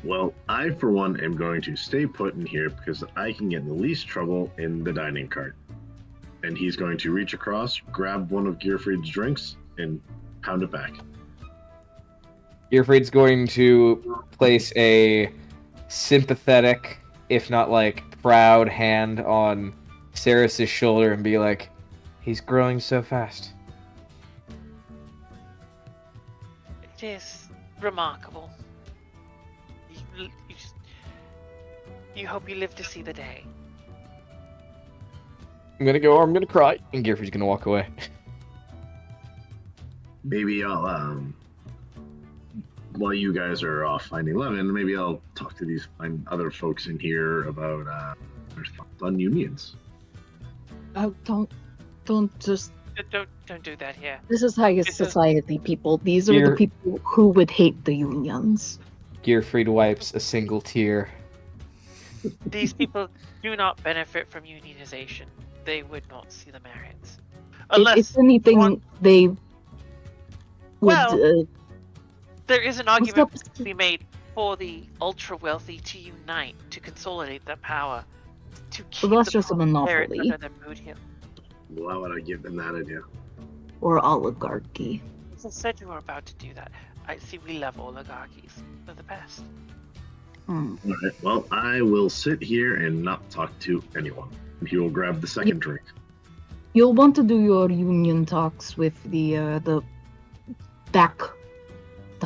Well, I, for one, am going to stay put in here because I can get in the least trouble in the dining cart. And he's going to reach across, grab one of Gearfried's drinks, and pound it back. Gearfried's going to place a sympathetic, if not like proud, hand on Ceres' shoulder and be like, "He's growing so fast." it is remarkable. You hope you live to see the day. I'm gonna go, or I'm gonna cry, and Gearfried's gonna walk away. Maybe I'll, while you guys are off finding Lemon, maybe I'll talk to these other folks in here about their thoughts on unions. Oh, don't just. Don't do that here. This is high society people. These are You're- the people who would hate the unions. Gearfried wipes a single tear. These people do not benefit from unionization. They would not see the merits. If anything, one- they would. Well, there is an what's argument up? to be made for the ultra wealthy to unite, to consolidate their power, to keep that's the just a proletariat monopoly. under their mood here. Why would I give them that idea? Or oligarchy. You said you were about to do that. I see we love oligarchies. They're the best. Hmm. All right. Well, I will sit here and not talk to anyone. He will grab the second drink. You'll want to do your union talks with the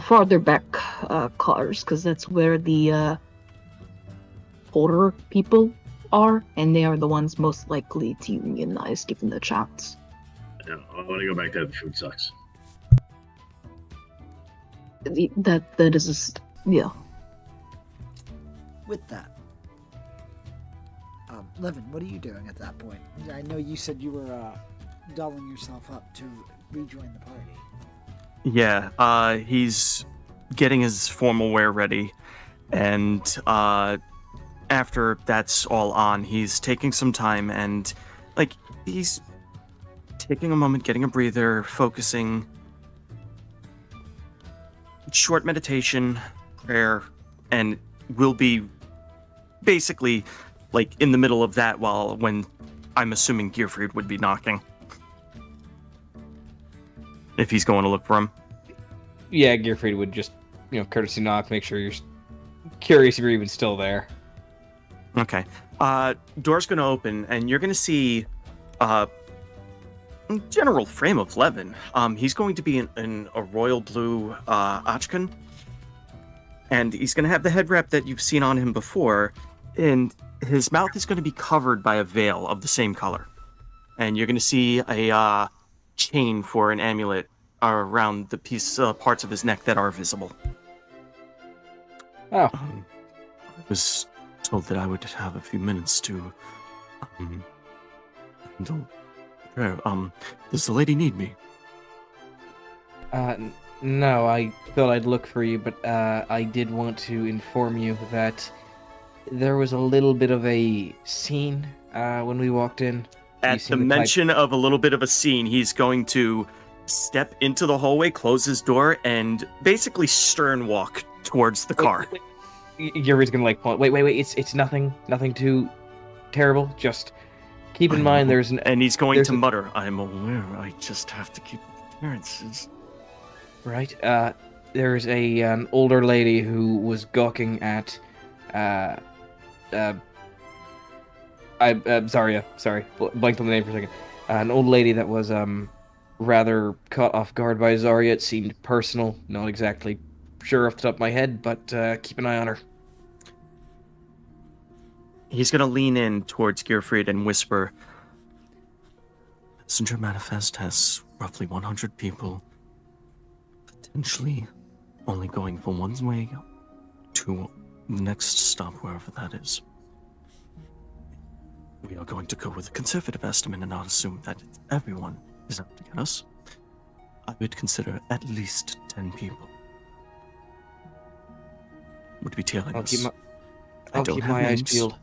farther back cars, because that's where the poorer people are, and they are the ones most likely to unionize given the chance. Yeah, I want to go back there. The food sucks. That is yeah. With that, Levin, what are you doing at that point? I know you said you were dolling yourself up to rejoin the party. Yeah, he's getting his formal wear ready, and after that's all on, he's taking some time and, he's taking a moment, getting a breather, focusing. Short meditation, prayer, and we'll be basically like in the middle of that when I'm assuming Gearfried would be knocking. If he's going to look for him. Yeah, Gearfried would just, courtesy knock, make sure you're curious if you're even still there. Okay. Door's going to open, and you're going to see general frame of Levin. He's going to be in a royal blue Achkan, and he's going to have the head wrap that you've seen on him before, and his mouth is going to be covered by a veil of the same color. And you're going to see a chain for an amulet around the parts of his neck that are visible. Oh. I was told that I would have a few minutes to handle prayer. Does the lady need me? No, I thought I'd look for you, but I did want to inform you that there was a little bit of a scene when we walked in. At the mention of a little bit of a scene, he's going to step into the hallway, close his door, and basically stern walk towards the car. Yuri's gonna pull it. Wait, it's nothing too terrible. Just keep in mind there's an... And he's going to mutter, I'm aware, I just have to keep appearances. Right, there's an older lady who was gawking at, Zarya, sorry, blanked on the name for a second. An old lady that was, rather caught off guard by Zarya. It seemed personal, not exactly sure off the top of my head, but keep an eye on her. He's going to lean in towards Gearfried and whisper, Messenger Manifest has roughly 100 people, potentially only going from one way to the next stop, wherever that is. We are going to go with a conservative estimate and not assume that everyone is out to get us. I would consider at least 10 people would be tailing us. I'll keep my eyes peeled.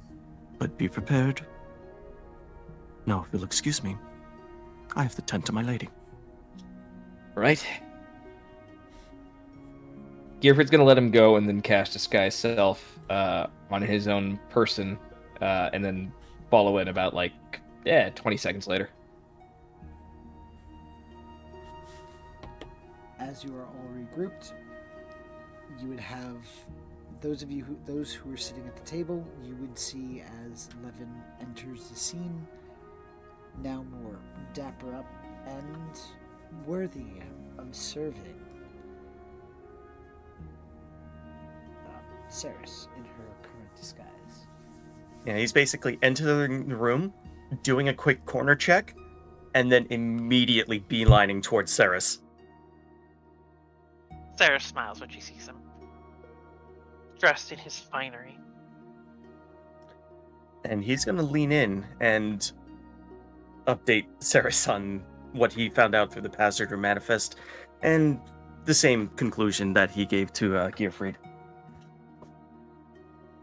But be prepared. No, if you'll excuse me, I have to tend to my lady. Right. Gearfried's gonna let him go and then cast Disguise Self on his own person, and then follow in about 20 seconds later. As you are all regrouped, you would have those who are sitting at the table. You would see as Levin enters the scene, now more dapper up and worthy of serving Ceres in her current disguise. Yeah, he's basically entering the room, doing a quick corner check, and then immediately beelining towards Ceres. Sarah smiles when she sees him, dressed in his finery. And he's going to lean in and update Ceres on what he found out through the Passenger Manifest, and the same conclusion that he gave to Gearfried.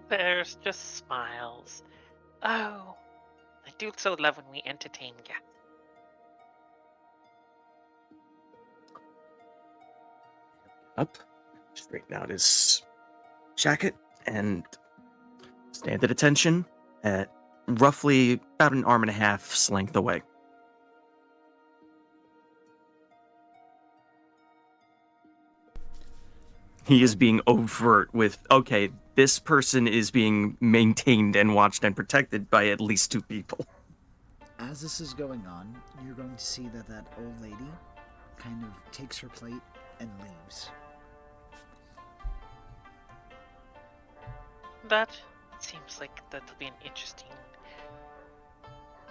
There's just smiles. Oh, I do so love when we entertain guests. Up, straighten out his jacket, and stand at attention at roughly about an arm and a half's length away. He is being overt with, okay, this person is being maintained and watched and protected by at least 2 people. As this is going on, you're going to see that old lady kind of takes her plate and leaves. That seems like that'll be an interesting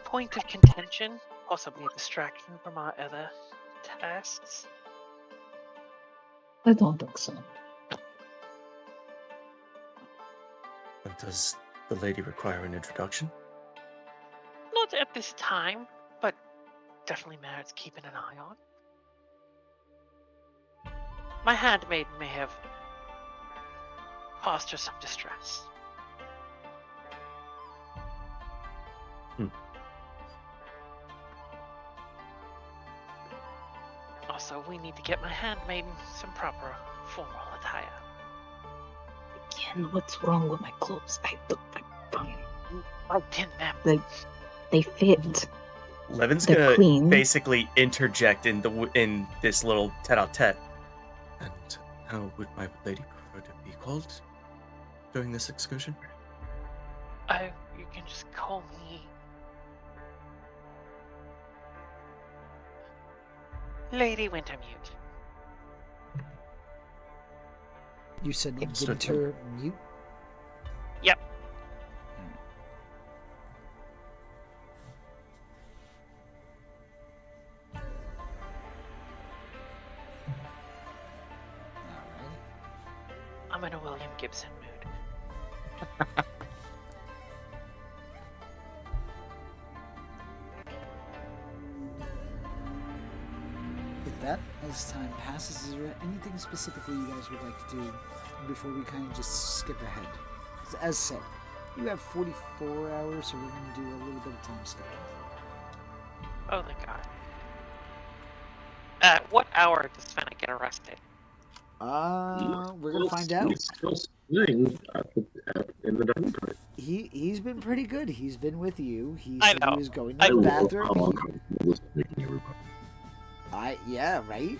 point of contention, possibly a distraction from our other tasks. I don't think so. Does the lady require an introduction? Not at this time, but definitely merits keeping an eye on. My handmaid may have caused her some distress. Also, we need to get my handmaiden some proper formal attire. Again, what's wrong with my clothes? I look fine. I didn't have They fit. Levin's They're gonna clean. basically interject in this little tete-a-tete. And how would my lady prefer to be called during this excursion? You can just call me Lady Wintermute. You said Understood. Wintermute? Yep. Alright. I'm in a William Gibson mood. With that, as time passes, is there anything specifically you guys would like to do before we kind of just skip ahead? As said, you have 44 hours, so we're going to do a little bit of time skipping. Oh, thank God. At what hour does Fennec get arrested? We're going to find out. He's still sitting in the dining car. He's been pretty good. He's been with you. He I said know. he was going I to the know. bathroom. How uncomfortable this is making everybody. Yeah, right?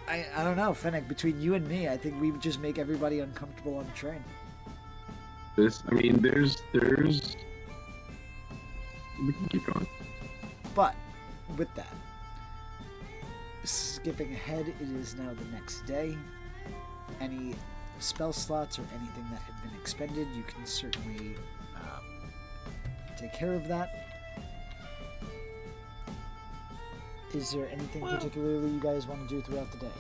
I don't know, Fennec, between you and me, I think we would just make everybody uncomfortable on the train. There's. We can keep going. But, with that, skipping ahead, it is now the next day. Any spell slots or anything that have been expended, you can certainly take care of that. Is there anything Well- particularly you guys want to do throughout the day?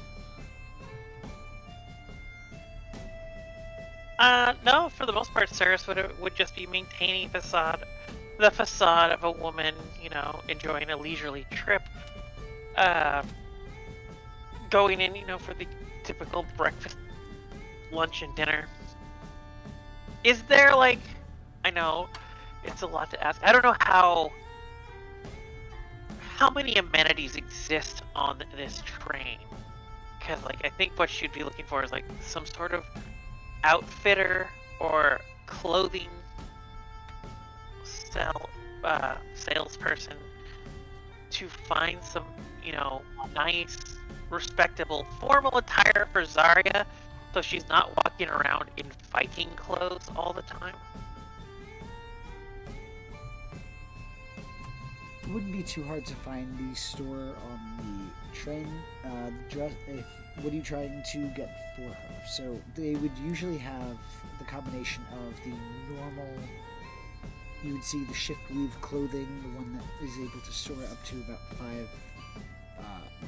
No, for the most part, Cirrus would just be maintaining the facade of a woman, enjoying a leisurely trip. Going in, for the typical breakfast, lunch, and dinner. Is there, I know, it's a lot to ask. I don't know how many amenities exist on this train. Because, I think what she'd be looking for is, some sort of outfitter or clothing salesperson to find some, nice, respectable, formal attire for Zarya, so she's not walking around in fighting clothes all the time. It wouldn't be too hard to find the store on the train. What are you trying to get for her? So they would usually have the combination of the normal. You would see the shift weave clothing, the one that is able to store up to about 5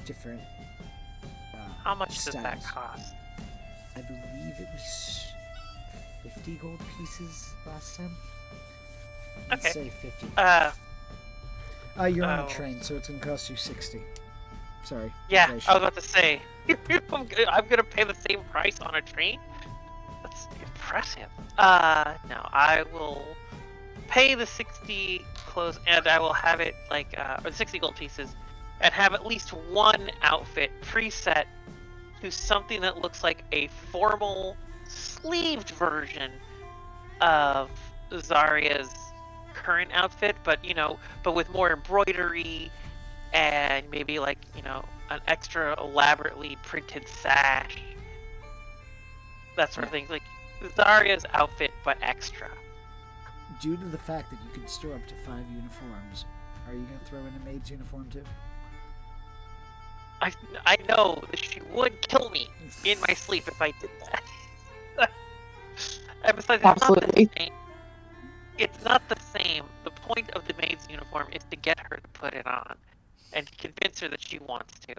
different. How much does that styles. cost? I believe it was 50 gold pieces last time. Let's Okay. say 50. You're on a oh. train, so it's gonna cost you 60. Sorry. Yeah, inflation. I was about to say, I'm gonna pay the same price on a train? That's impressive. No, I will pay the 60 clothes, and I will have it, or the 60 gold pieces, and have at least one outfit preset to something that looks like a formal, sleeved version of Zarya's current outfit, but with more embroidery and maybe an extra elaborately printed sash, that sort of thing, like Zarya's outfit but extra. Due to the fact that you can store up to 5 uniforms, are you gonna throw in a maid's uniform too? I know that she would kill me in my sleep if I did that. And besides, Absolutely. it's not the same. The point of the maid's uniform is to get her to put it on and to convince her that she wants to.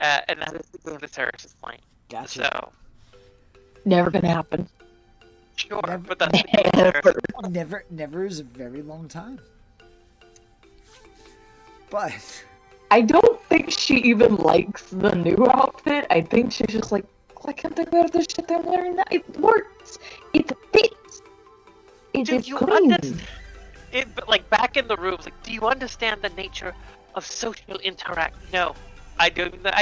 And that is the Cirrus' point. Gotcha. So, Never gonna happen. sure, Never- but that's the point of Cirrus. Never is a very long time. But I don't think she even likes the new outfit. I think she's just like, why can't I wear this shit I'm wearing now? It works. It fits. It Do is you clean. But back in the rooms, do you understand the nature of social interact? No. I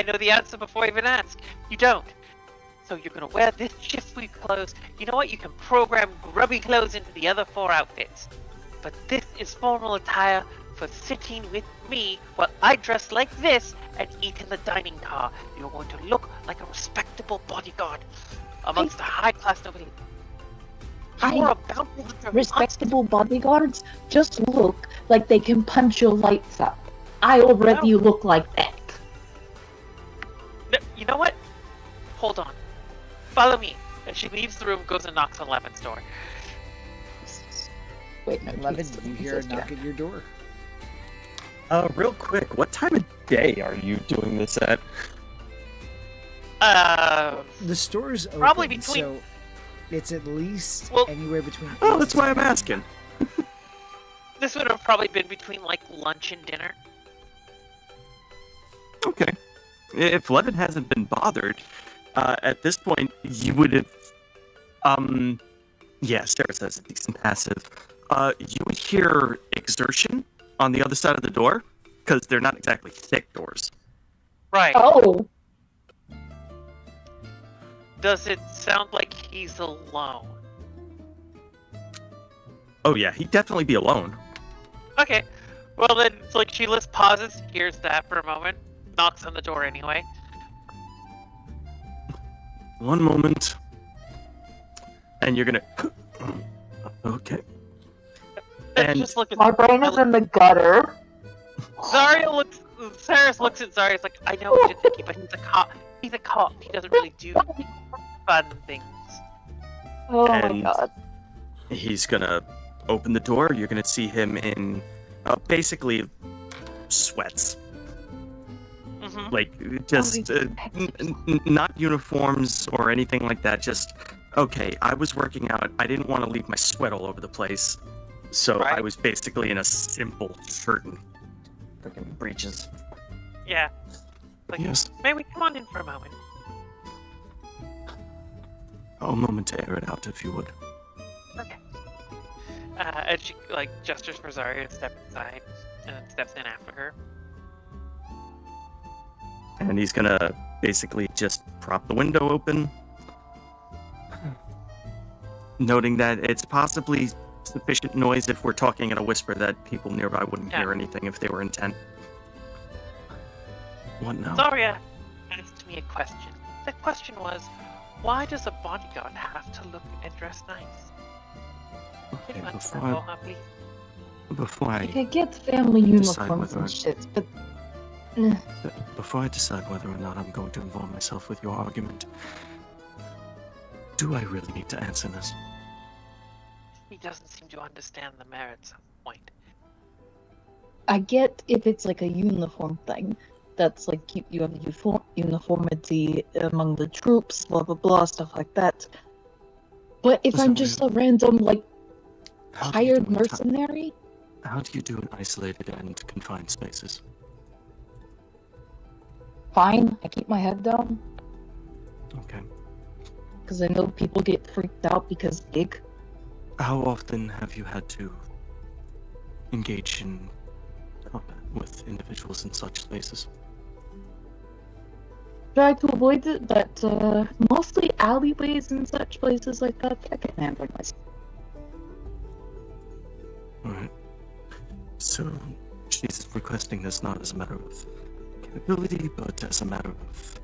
know the answer before I even ask. You don't. So you're gonna wear this shift sleeve clothes. You know what? You can program grubby clothes into the other 4 outfits. But this is formal attire for sitting with me while I dress like this and eat in the dining car. You're going to look like a respectable bodyguard amongst a high-class nobility. You're a bounty hunter. Respectable bodyguards just look like they can punch your lights up. I already look like that. No, you know what? Hold on. Follow me. And she leaves the room, goes and knocks on Levin's door. Wait, no, Levin, you hear a knock at your door. Real quick, what time of day are you doing this at? The store's open, Probably between- so it's at least Well- anywhere between. Oh, 8 that's to why I'm 10. asking. This would have probably been between like lunch and dinner. Okay. If Levin hasn't been bothered, at this point, you would have... Yeah, Sarah says a decent passive. You would hear exertion on the other side of the door, because they're not exactly thick doors. Right. Oh, Does it sound like he's alone? Oh yeah, he'd definitely be alone. Okay. Well then, it's like she just pauses, hears that for a moment, knocks on the door anyway. One moment. And you're gonna... Okay. And- Just look at my brain is in the gutter. Cyrus looks at Zarya's like, I know what you're thinking, but he's a cop. He's a cop. He doesn't really do fun things. Oh my And- god. He's gonna open the door. You're gonna see him in basically sweats. Mm-hmm. Like, just not uniforms or anything like that. Just, okay, I was working out. I didn't want to leave my sweat all over the place. So I Right. was basically in a simple shirt and freaking breeches. Yeah. Like, Yes. may we come on in for a moment? A moment to air it out, if you would. Okay. And she like gestures for Zarya to step inside, and then steps in after her. And he's gonna basically just prop the window open, noting that it's possibly sufficient noise if we're talking in a whisper that people nearby wouldn't Yeah. hear anything if they were intent. What now? Zarya asked me a question. The question was, why does a bodyguard have to look and dress nice? Can Okay, you answer before that I, for her, please? before I Like, I get family Decide uniforms whether I- and shit, but before I decide whether or not I'm going to involve myself with your argument, do I really need to answer this? He doesn't seem to understand the merits of the point. I get if it's like a uniform thing. That's like you have uniformity among the troops, blah blah blah, stuff like that. But if Listen, I'm just a random like How do you hired do in ti- mercenary, How do you do in isolated and confined spaces? fine, I keep my head down Okay. because I know people get freaked out because gig. How often have you had to engage in combat with individuals in such spaces? Try to avoid it, but mostly alleyways and such places like that, I can handle myself. Alright. So, she's requesting this not as a matter of capability, but as a matter of...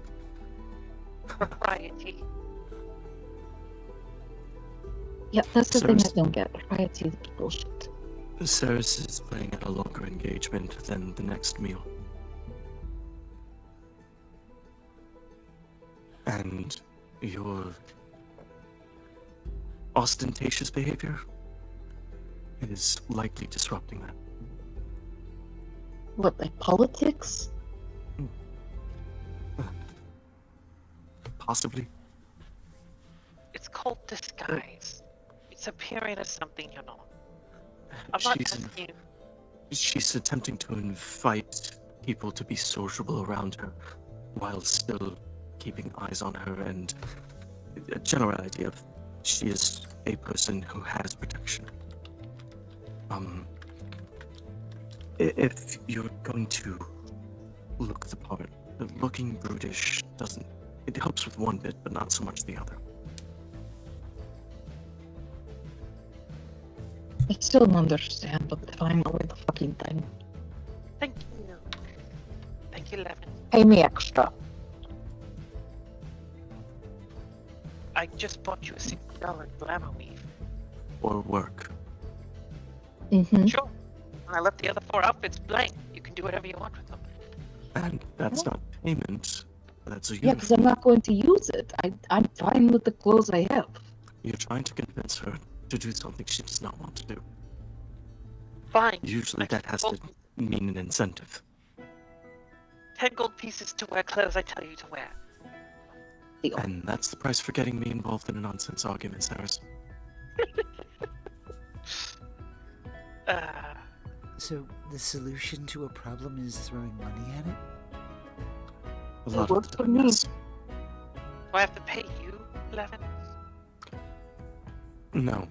Propriety. Yeah, that's the thing I Serves- don't get. Propriety is bullshit. Ceres is playing at a longer engagement than the next meal. And your ostentatious behavior is likely disrupting that. What, like politics? Possibly. It's called disguise. It's appearing as something you're not. I'm not She's, asking you. she's attempting to invite people to be sociable around her while still keeping eyes on her, and a general idea of she is a person who has protection. If you're going to look the part, Looking brutish doesn't... It helps with one bit, but not so much the other. I still don't understand, but fine, with the fucking thing. Thank you. Thank you, Levin. Pay me extra. I just bought you a $60 glamour weave. Or work. Mm-hmm. Sure. And I left the other 4 outfits blank. You can do whatever you want with them. And that's not payment. That's a Yeah, uniform. because I'm not going to use it. I'm fine with the clothes I have. You're trying to convince her to do something she does not want to do. Fine. Usually that has to mean an incentive. 10 gold pieces to wear clothes I tell you to wear. Deal. And that's the price for getting me involved in a nonsense argument, Cyrus. So, the solution to a problem is throwing money at it? A lot of works the for time, me. yes. Do I have to pay you, Levin? No.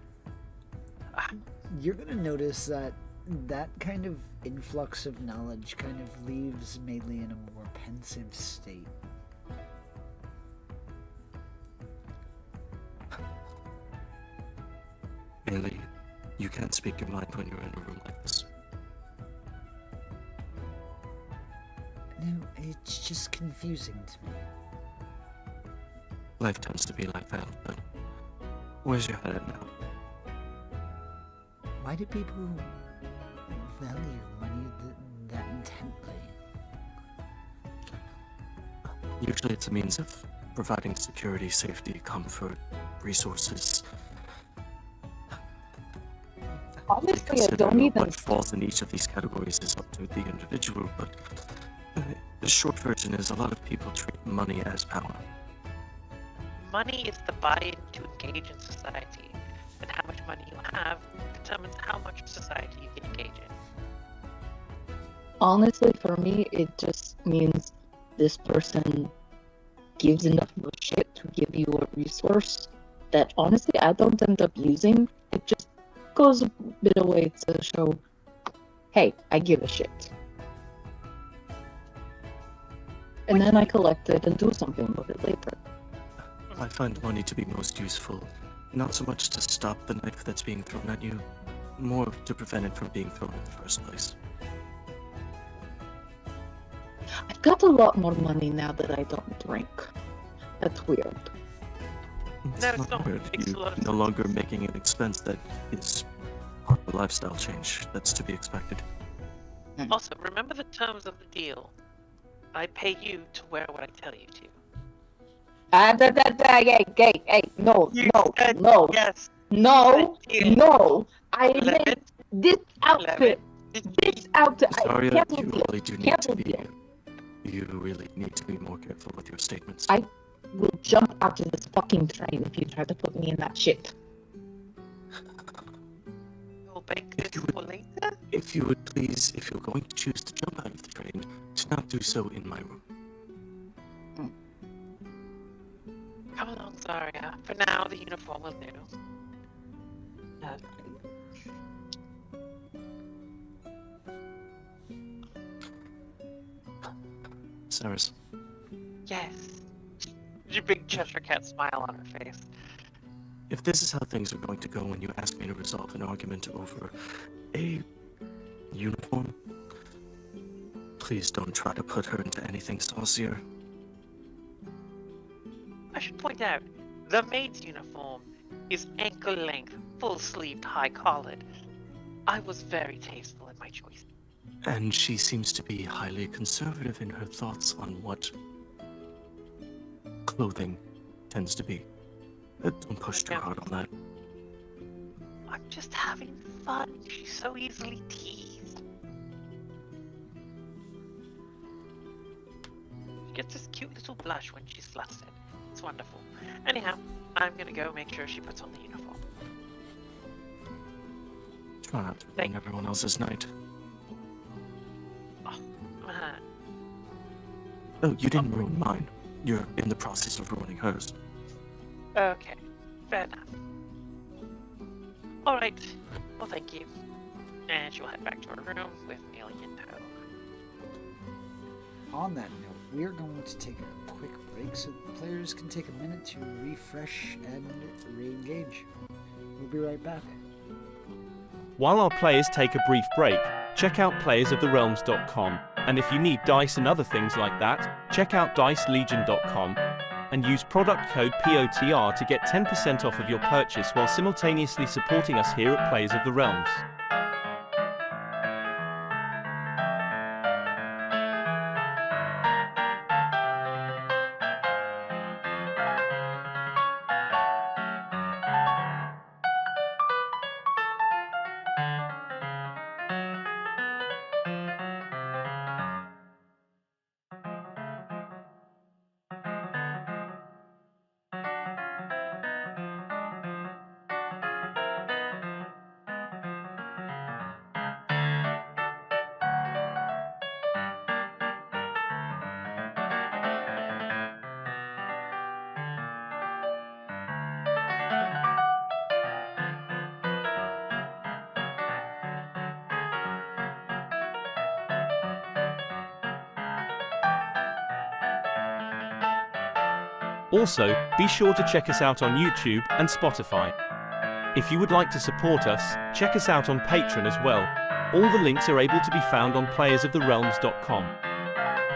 You're gonna notice that that kind of influx of knowledge kind of leaves Melee in a more pensive state. Melee, you can't speak your mind when you're in a room like this. No, it's just confusing to me. Life tends to be like that, but where's your head at now? Why do people value money that intently? Usually it's a means of providing security, safety, comfort, resources. Honestly, I consider don't even... what falls in each of these categories is up to the individual, but the short version is a lot of people treat money as power. Money is the buy-in to engage in society, and how much money you have determines how much society you can engage in. Honestly, for me, it just means this person gives enough of a shit to give you a resource that honestly I don't end up using. It just goes a bit away to show, hey, I give a shit. And then I collect it and do something with it later. I find money to be most useful, not so much to stop the knife that's being thrown at you, more to prevent it from being thrown in the first place. I've got a lot more money now that I don't drink. That's weird. it's not. Weird. It makes a lot of You're no sense. longer making an expense that is part of a lifestyle change. That's to be expected. Also, remember the terms of the deal. I pay you to wear what I tell you to. Hey, no, You no, said no, Yes. no, Yes. no. I Levin, made this outfit. This outfit. I Daria, can't you deal. really do need Can't to be. deal. You really need to be more careful with your statements. I will jump out of this fucking train if you try to put me in that shit. You'll bake If this you would- for later? If you would please, if you're going to choose to jump out of the train, to not do so in my room. Come along, Zarya. For now, the uniform will do. Cyrus, Yes. Your big Cheshire Cat smile on her face. if this is how things are going to go when you ask me to resolve an argument over a uniform, please don't try to put her into anything saucier. I should point out, the maid's uniform is ankle-length, full-sleeved, high-collared. I was very tasteful in my choice. And she seems to be highly conservative in her thoughts on what clothing tends to be. Don't push too Yeah. hard on that. I'm just having fun. She's so easily teased. She gets this cute little blush when she's flustered. It's wonderful. Anyhow, I'm gonna go make sure she puts on the uniform. Try not to Thank- ruin everyone else's night. Uh, Oh, you didn't ruin mine. You're in the process of ruining hers. okay, fair enough. Alright, well thank you. And she'll head back to her room with Melee in tow. On that note, we're going to take a quick break so the players can take a minute to refresh and re-engage. We'll be right back. While our players take a brief break, check out playersoftherealms.com, and if you need dice and other things like that, check out dicelegion.com and use product code POTR to get 10% off of your purchase while simultaneously supporting us here at Players of the Realms. Also, be sure to check us out on YouTube and Spotify. If you would like to support us, check us out on Patreon as well. All the links are able to be found on playersoftherealms.com.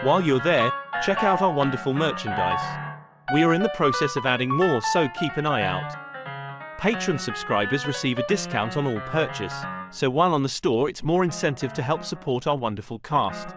While you're there, check out our wonderful merchandise. We are in the process of adding more, so keep an eye out. Patreon subscribers receive a discount on all purchase, so while on the store it's more incentive to help support our wonderful cast.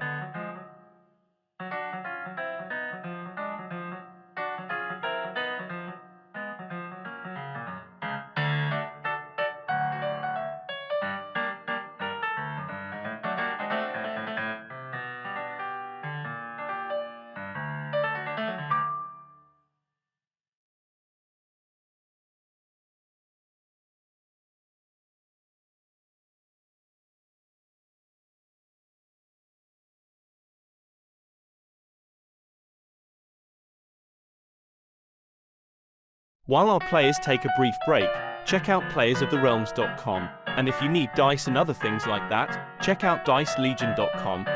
While our players take a brief break, check out playersoftherealms.com, and if you need dice and other things like that, check out dicelegion.com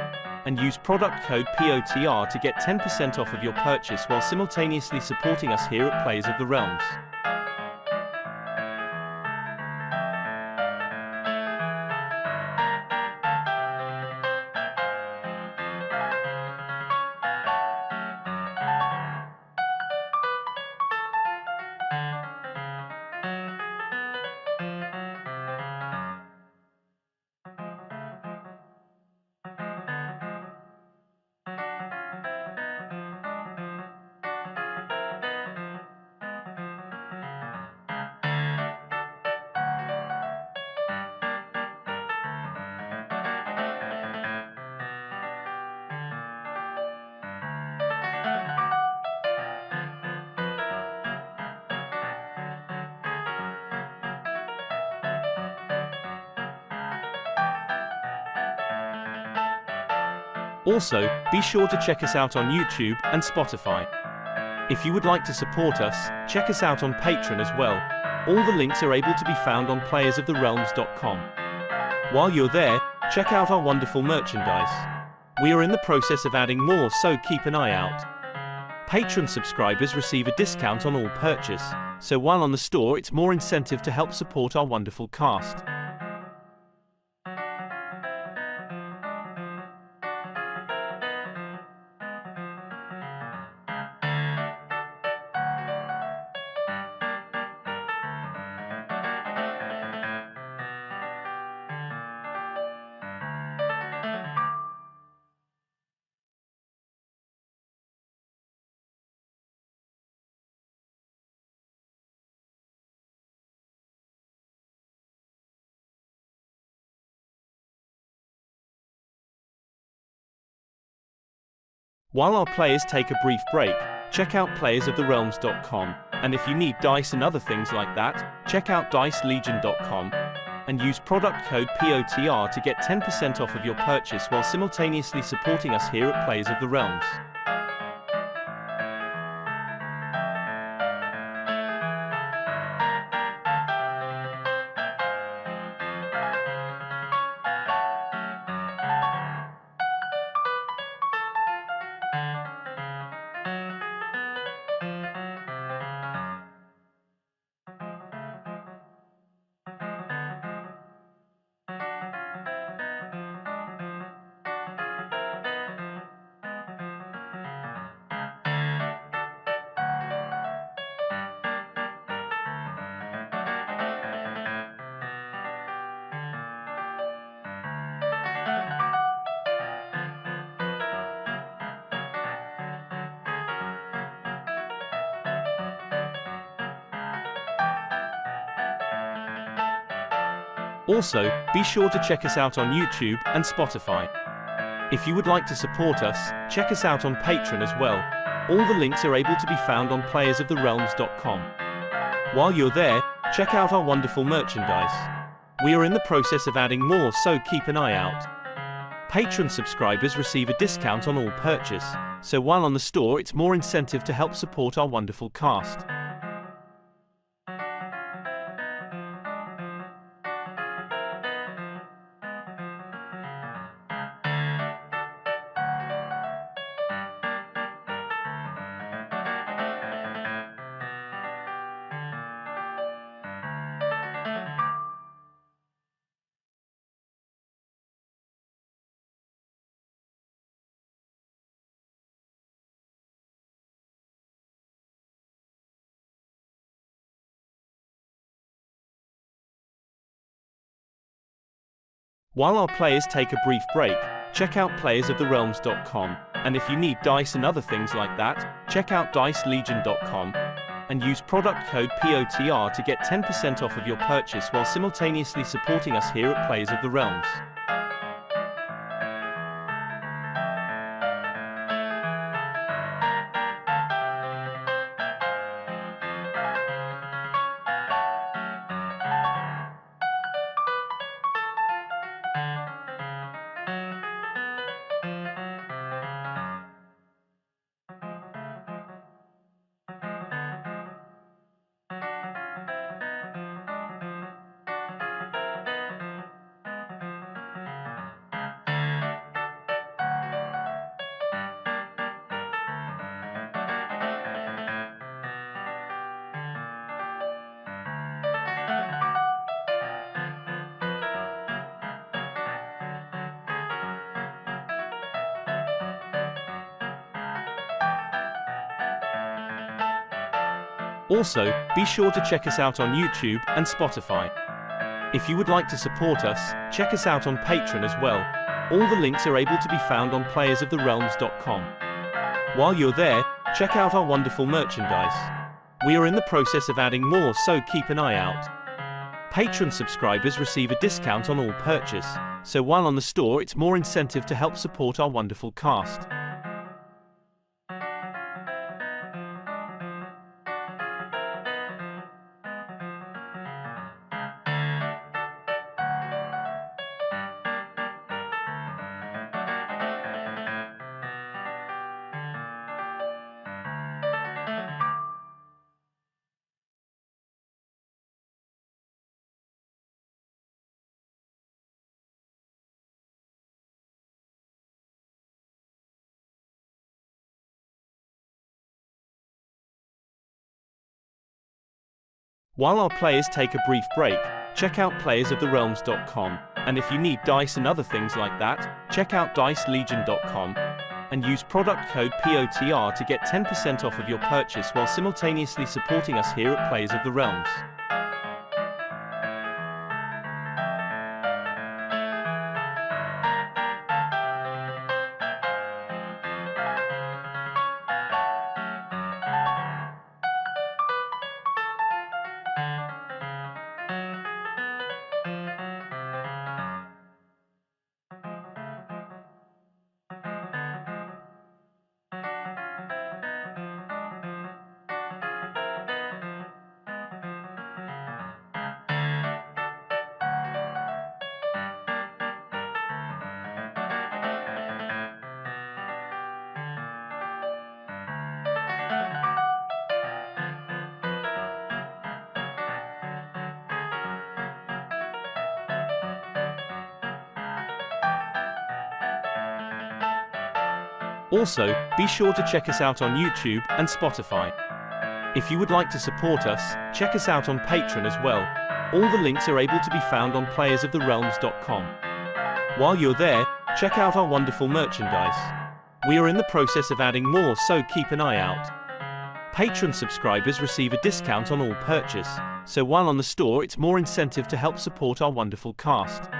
and use product code POTR to get 10% off of your purchase while simultaneously supporting us here at Players of the Realms. Also, be sure to check us out on YouTube and Spotify. If you would like to support us, check us out on Patreon as well. All the links are able to be found on playersoftherealms.com. While you're there, check out our wonderful merchandise. We are in the process of adding more, so keep an eye out. Patreon subscribers receive a discount on all purchase, so while on the store it's more incentive to help support our wonderful cast. While our players take a brief break, check out playersoftherealms.com, and if you need dice and other things like that, check out dicelegion.com and use product code POTR to get 10% off of your purchase while simultaneously supporting us here at Players of the Realms. Also, be sure to check us out on YouTube and Spotify. If you would like to support us, check us out on Patreon as well. All the links are able to be found on playersoftherealms.com. While you're there, check out our wonderful merchandise. We are in the process of adding more, so keep an eye out. Patreon subscribers receive a discount on all purchase, so while on the store it's more incentive to help support our wonderful cast. While our players take a brief break, check out playersoftherealms.com, and if you need dice and other things like that, check out dicelegion.com and use product code POTR to get 10% off of your purchase while simultaneously supporting us here at Players of the Realms. Also, be sure to check us out on YouTube and Spotify. If you would like to support us, check us out on Patreon as well. All the links are able to be found on playersoftherealms.com. While you're there, check out our wonderful merchandise. We are in the process of adding more, so keep an eye out. Patreon subscribers receive a discount on all purchase, so while on the store it's more incentive to help support our wonderful cast. While our players take a brief break, check out playersoftherealms.com, and if you need dice and other things like that, check out dicelegion.com and use product code POTR to get 10% off of your purchase while simultaneously supporting us here at Players of the Realms. Also, be sure to check us out on YouTube and Spotify. If you would like to support us, check us out on Patreon as well. All the links are able to be found on playersoftherealms.com. While you're there, check out our wonderful merchandise. We are in the process of adding more, so keep an eye out. Patreon subscribers receive a discount on all purchase, so while on the store it's more incentive to help support our wonderful cast.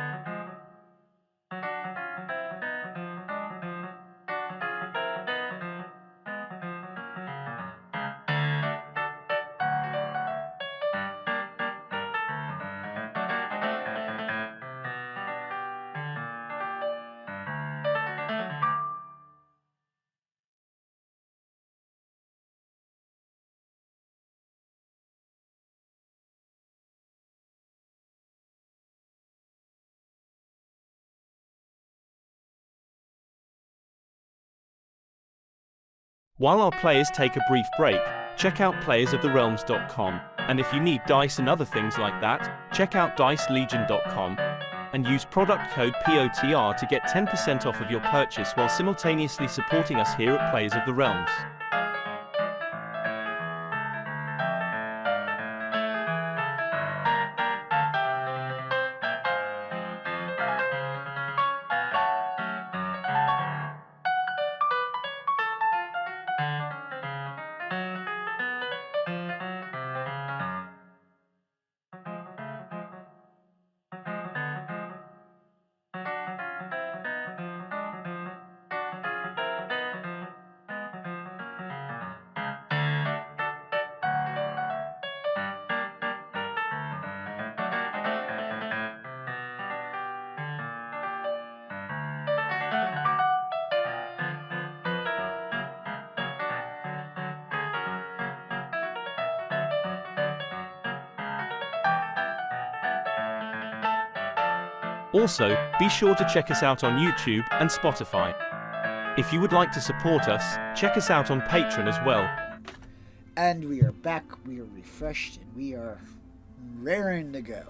While our players take a brief break, check out playersoftherealms.com, and if you need dice and other things like that, check out dicelegion.com and use product code POTR to get 10% off of your purchase while simultaneously supporting us here at Players of the Realms. Also, be sure to check us out on YouTube and Spotify. If you would like to support us, check us out on Patreon as well. And we are back, we are refreshed, and we are raring to go.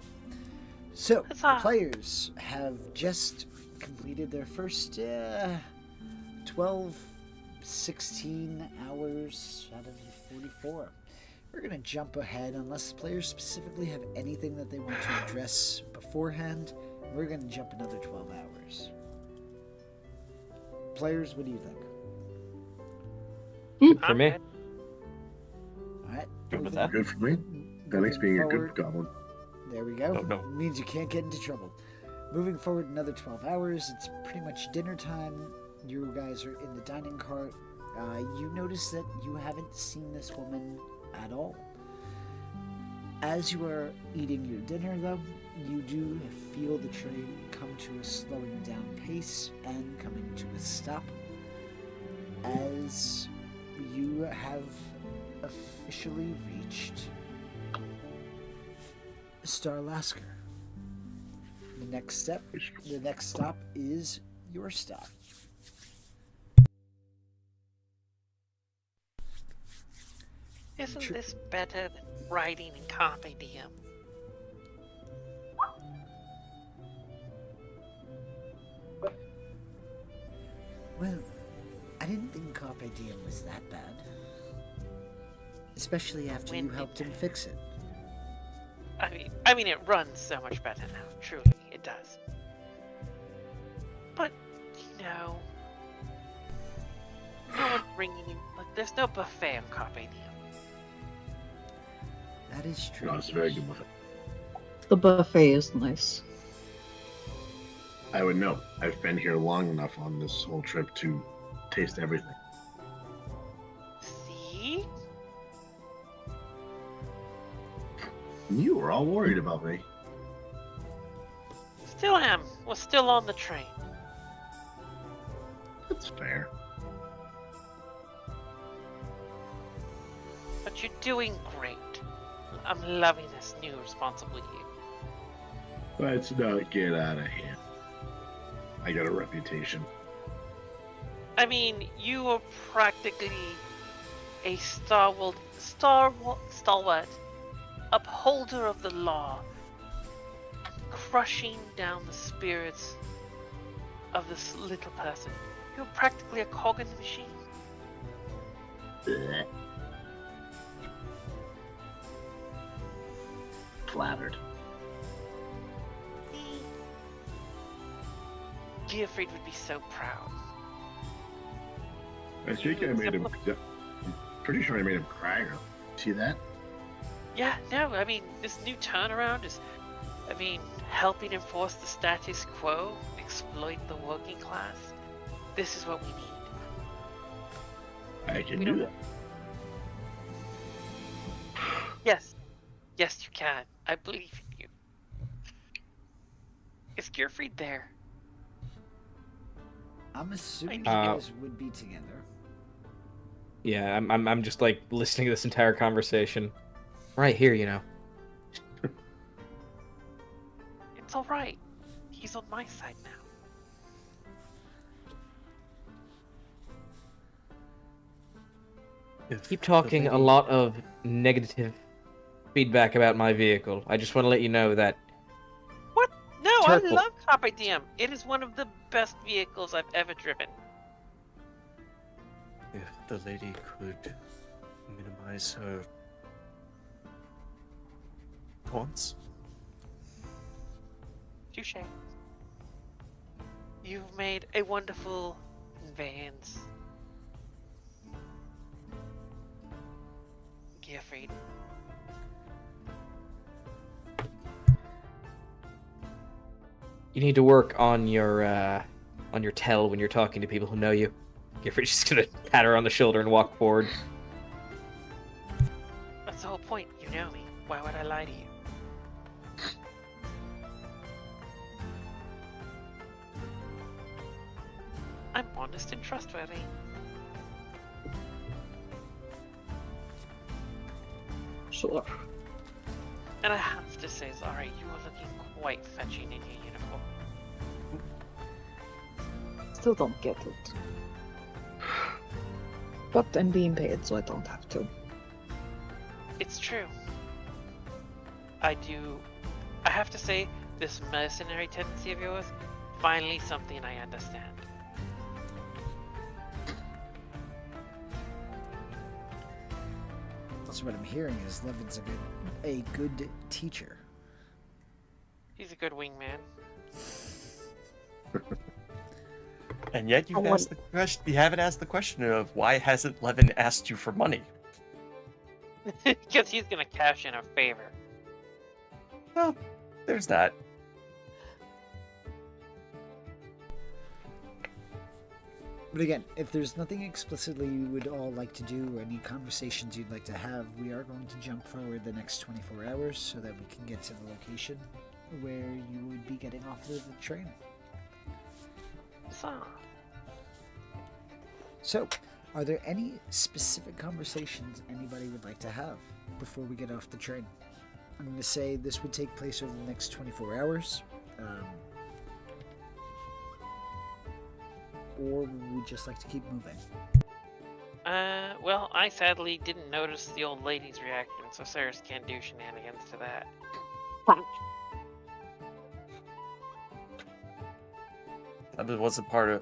So, the players have just completed their first 12, 16 hours out of the 44. We're going to jump ahead unless the players specifically have anything that they want to address beforehand. We're going to jump another 12 hours. Players, what do you think? For me. Alright. Good with that. Good for me. Phoenix being a good goblin. There we go. No. It means you can't get into trouble. Moving forward another 12 hours. It's pretty much dinner time. You guys are in the dining cart. You notice that you haven't seen this woman at all. As you are eating your dinner, though, you do feel the train come to a slowing down pace and coming to a stop as you have officially reached Starlasker. The next stop is your stop. Isn't this better than writing in Carpe Diem? Well, I didn't think Carpe Diem was that bad. Especially after you helped him fix it. I mean, it runs so much better now. Truly, it does. But, you know, no one bringing you. Like, there's no buffet on Carpe Diem. That is true. No, it's a very good buffet. The buffet is nice. I would know. I've been here long enough on this whole trip to taste everything. See? You were all worried about me. Still am. We're still on the train. That's fair. But you're doing great. I'm loving this new responsible you. Let's not get out of hand. I got a reputation. I mean, you are practically a stalwart upholder of the law, crushing down the spirits of this little person. You're practically a cog in the machine. Blech. Flattered. Geoffrey would be so proud. I think I made him. I'm pretty sure I made him cry. See that? Yeah, no, I mean, this new turnaround is, helping enforce the status quo, exploit the working class. This is what we need. I can do that. Yes. Yes, you can. I believe in you. Is Geoffrey there? I'm assuming you guys would be together. Yeah, I'm just like listening to this entire conversation. Right here, you know. It's alright. He's on my side now. If Keep the talking a lady- lot of negative feedback about my vehicle. I just want to let you know that What? No, Turtle. I love Carpe Diem. It is one of the best vehicles I've ever driven. If the lady could minimize her taunts. Touche. You've made a wonderful conveyance. Geoffrey. you need to work on your tell when you're talking to people who know you. Gifford's just gonna pat her on the shoulder and walk forward. That's the whole point. You know me. Why would I lie to you? I'm honest and trustworthy. Sure. And I have to say, Zari, you are looking quite fetching in your uniform. Still don't get it. But I'm being paid, so I don't have to. It's true. I have to say, this mercenary tendency of yours, finally something I understand. Also, what I'm hearing is Levin's a good teacher. He's a good wingman. And yet I want- you haven't asked the question of why hasn't Levin asked you for money? Because he's gonna cash in a favor. Well, there's that. But again, if there's nothing explicitly you would all like to do or any conversations you'd like to have, we are going to jump forward the next 24 hours so that we can get to the location where you would be getting off the train. So, are there any specific conversations anybody would like to have before we get off the train? I'm going to say this would take place over the next 24 hours. Or would we just like to keep moving? Well, I sadly didn't notice the old lady's reaction, so Cyrus can't do shenanigans to that. That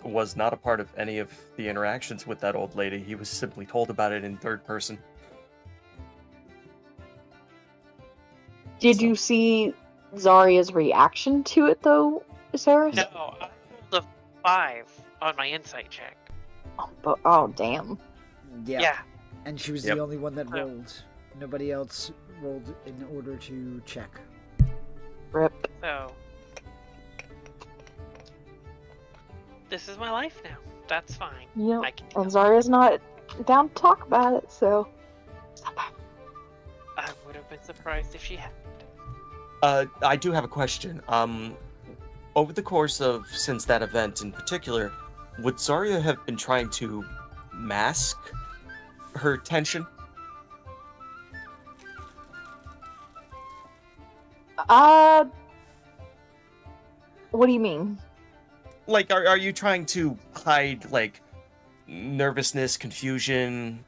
was not a part of any of the interactions with that old lady. He was simply told about it in third person. Did you see Zarya's reaction to it, though, Cyrus? No, I rolled a 5 on my insight check. Oh, damn. Yeah. And she was Yep. the only one that rolled. Nobody else rolled in order to check. Rip. So, this is my life now. That's fine. Yep. I can And Zarya's not down to talk about it, so. I would have been surprised if she had. I do have a question. Over the course of since that event in particular, would Zarya have been trying to mask her tension? What do you mean? Like, are you trying to hide, like, nervousness, confusion,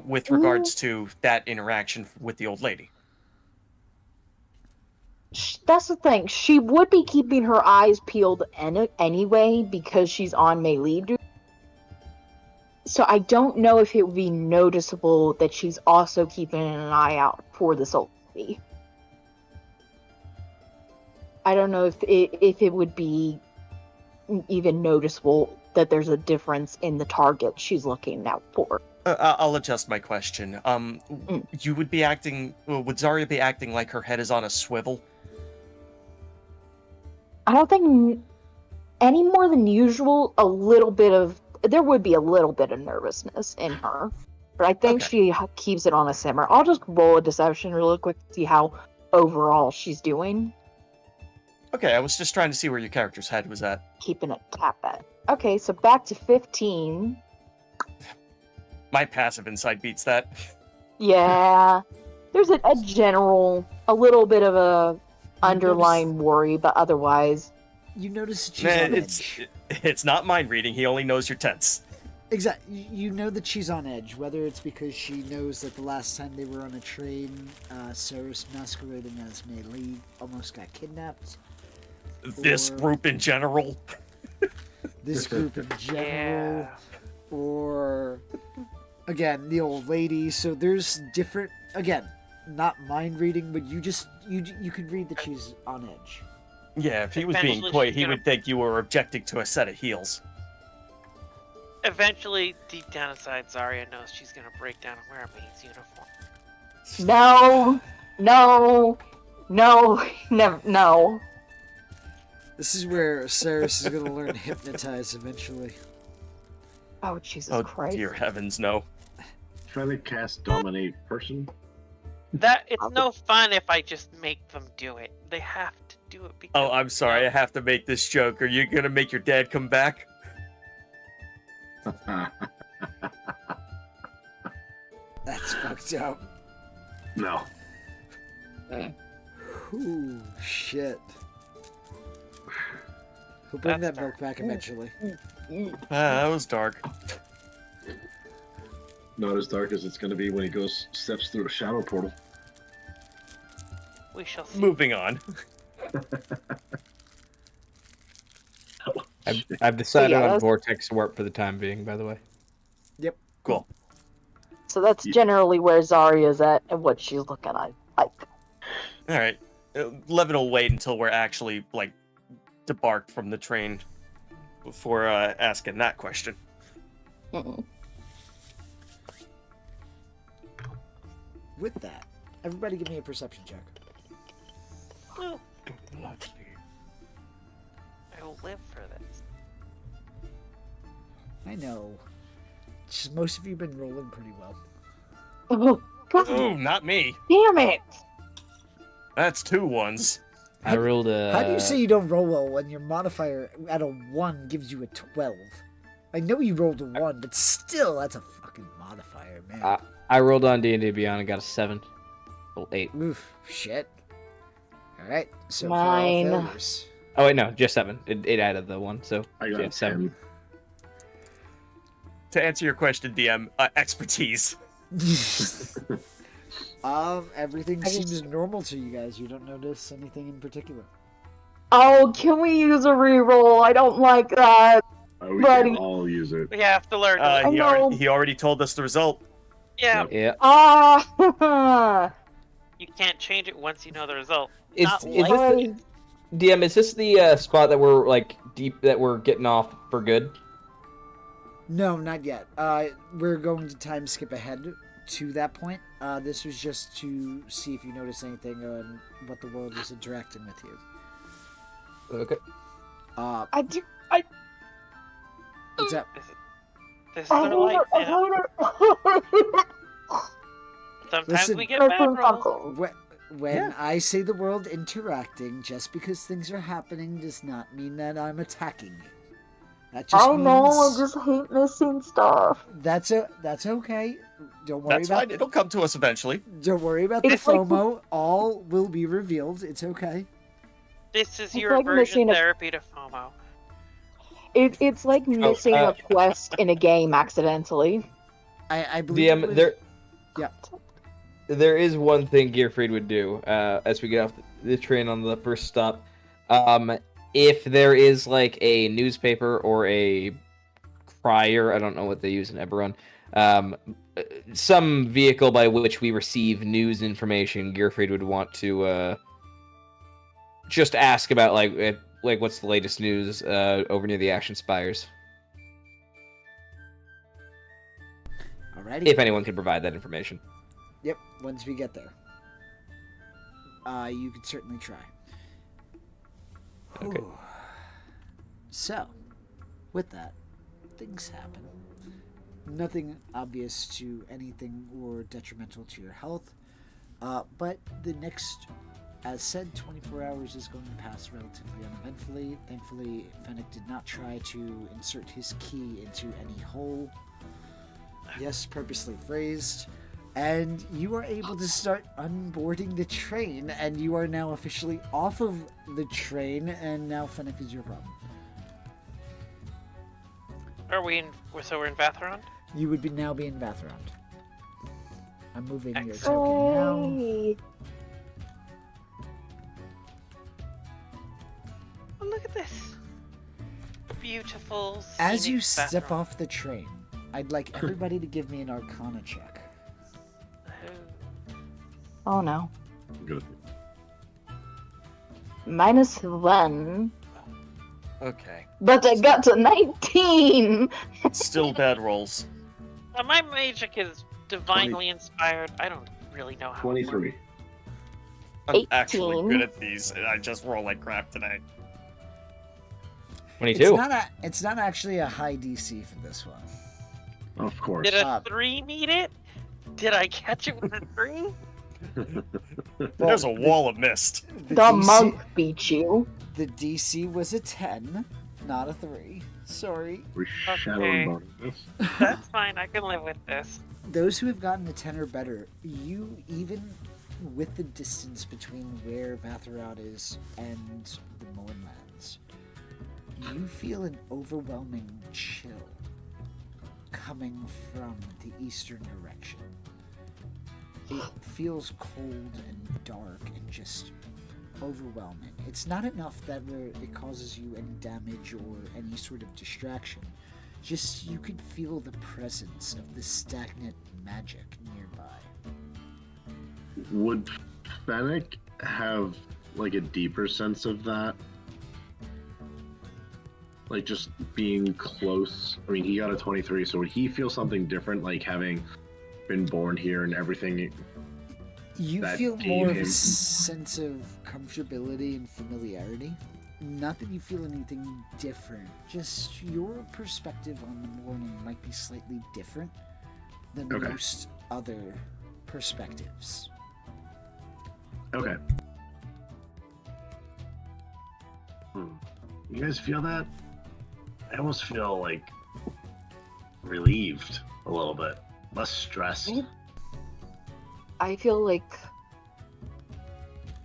with regards to that interaction with the old lady? That's the thing. She would be keeping her eyes peeled anyway because she's on melee duty. So I don't know if it would be noticeable that she's also keeping an eye out for this old lady. I don't know if it would be even noticeable that there's a difference in the target she's looking out for. I'll adjust my question. You would be acting... Would Zarya be acting like her head is on a swivel? I don't think any more than usual. There would be a little bit of nervousness in her, but I think she keeps it on a simmer. I'll just roll a deception really quick to see how overall she's doing. Okay, I was just trying to see where your character's head was at. Keeping it tap at. Okay, so back to 15. My passive insight beats that. Yeah, there's a little bit of a underlying worry, but otherwise, You notice that she's on edge. It's not mind reading. He only knows you're tense. Exactly. You know that she's on edge, whether it's because she knows that the last time they were on a train, Cyrus masquerading as Mei Li almost got kidnapped. This Or- group in general. This group in general. Yeah. Or, again, the old lady. So there's different, again, not mind reading, but you can read that she's on edge. Yeah, if he was being Eventually coy, she's he gonna- would think you were objecting to a set of heels. Eventually, deep down inside, Zarya knows she's gonna break down and wear a maid's uniform. No, never, no. This is where Cyrus is going to learn hypnotize eventually. Oh, Jesus Oh, Christ. dear heavens, no. Trying to cast dominate person. It's no fun if I just make them do it. They have to do it because. Oh, I'm sorry, I have to make this joke. Are you gonna make your dad come back? That's fucked up. No. Ooh, shit. He'll bring That's that milk back eventually. That was dark. Not as dark as it's going to be when he steps through a shadow portal. We shall see. Moving on. I've decided Yeah, on that's- Vortex Warp for the time being, by the way. Cool. So that's generally where Zarya's at and what she's looking at. Alright. Levin will wait until we're actually, like, debarked from the train before asking that question. Mm-mm. With that, everybody give me a perception check. I will live for this. I know. Just most of you have been rolling pretty well. Oh, God Ooh, not me. damn it! That's 2 ones. I rolled a. How do you say you don't roll well when your modifier at a 1 gives you a 12? I know you rolled a 1, but still, that's a fucking modifier, man. I rolled on D&D Beyond and got a 7. Well, 8. Oof, shit. Alright, so Mine. for all failures. Oh wait, no, just 7. It added the 1, so I yeah, got 7. 10. To answer your question, DM, expertise. Everything I just- seems normal to you guys. You don't notice anything in particular. Oh, can we use a reroll? I don't like that. We Buddy. can all use it. We have to learn. I know. He already told us the result. Yeah, Yeah. Ah! you can't change it once you know the result. Is Not this like- the, DM? Is this the spot that we're like deep that we're getting off for good? No, not yet. We're going to time skip ahead to that point. This was just to see if you notice anything on what the world is interacting with you. Okay. I do. What's up? This is our life, you know? Sometimes Listen, we get bad rolls. When I say the world interacting, just because things are happening does not mean that I'm attacking you. That just I know. I means just hate missing stuff. that's okay. Don't worry That's about fine. It'll come to us eventually. Don't worry about the It's like- FOMO. All will be revealed. It's okay. This is It's your like version missing a- therapy to FOMO. It's like missing a quest in a game accidentally. I believe. it DM, was- there. Yeah. There is one thing Gearfried would do as we get off the train on the first stop. If there is like a newspaper or a crier, I don't know what they use in Eberron, some vehicle by which we receive news information, Gearfried would want to just ask about like what's the latest news over near the Action Spires, Alrighty. if anyone can provide that information. Yep. Once we get there, you could certainly try. Okay. Whew. So, with that, things happen. Nothing obvious to anything or detrimental to your health, but the next, as said, 24 hours is going to pass relatively uneventfully. Thankfully, Fennec did not try to insert his key into any hole. Yes, purposely phrased. And you are able to start unboarding the train, and you are now officially off of the train, and now Fennec is your problem. Are we in? So we're in Vathrond? You would now be in Vathrond. I'm moving your Excellent. token now. Yay. Oh, look at this. Beautiful. As you scenic step Vathrond. off the train, I'd like everybody to give me an Arcana check. Oh no. Good. -1. Okay. But I got to 19! Still bad rolls. My magic is divinely inspired. I don't really know how. it works. 23. I'm actually 18. good at these, and I just roll like crap today. 22. It's not actually a high DC for this one. Of course. Did a Stop. 3 meet it? Did I catch it with a 3? There's a wall of mist. The monk beat you. The DC was a 10, not a 3. Sorry. We're shadowing bonus. That's fine. I can live with this. Those who have gotten a 10 or better, you even with the distance between where Vathrod is and the Mournlands, you feel an overwhelming chill coming from the eastern direction. It feels cold and dark and just overwhelming. It's not enough that it causes you any damage or any sort of distraction. Just you could feel the presence of the stagnant magic nearby. Would Fennec have like a deeper sense of that? Like just being close. I mean, he got a 23, so would he feel something different, like having been born here and everything? You That feel gave more of a him- sense of comfortability and familiarity. Not that you feel anything different, just your perspective on the morning might be slightly different than Okay. most other perspectives. Okay. You guys feel that? I almost feel like relieved a little bit, less stressed. I feel like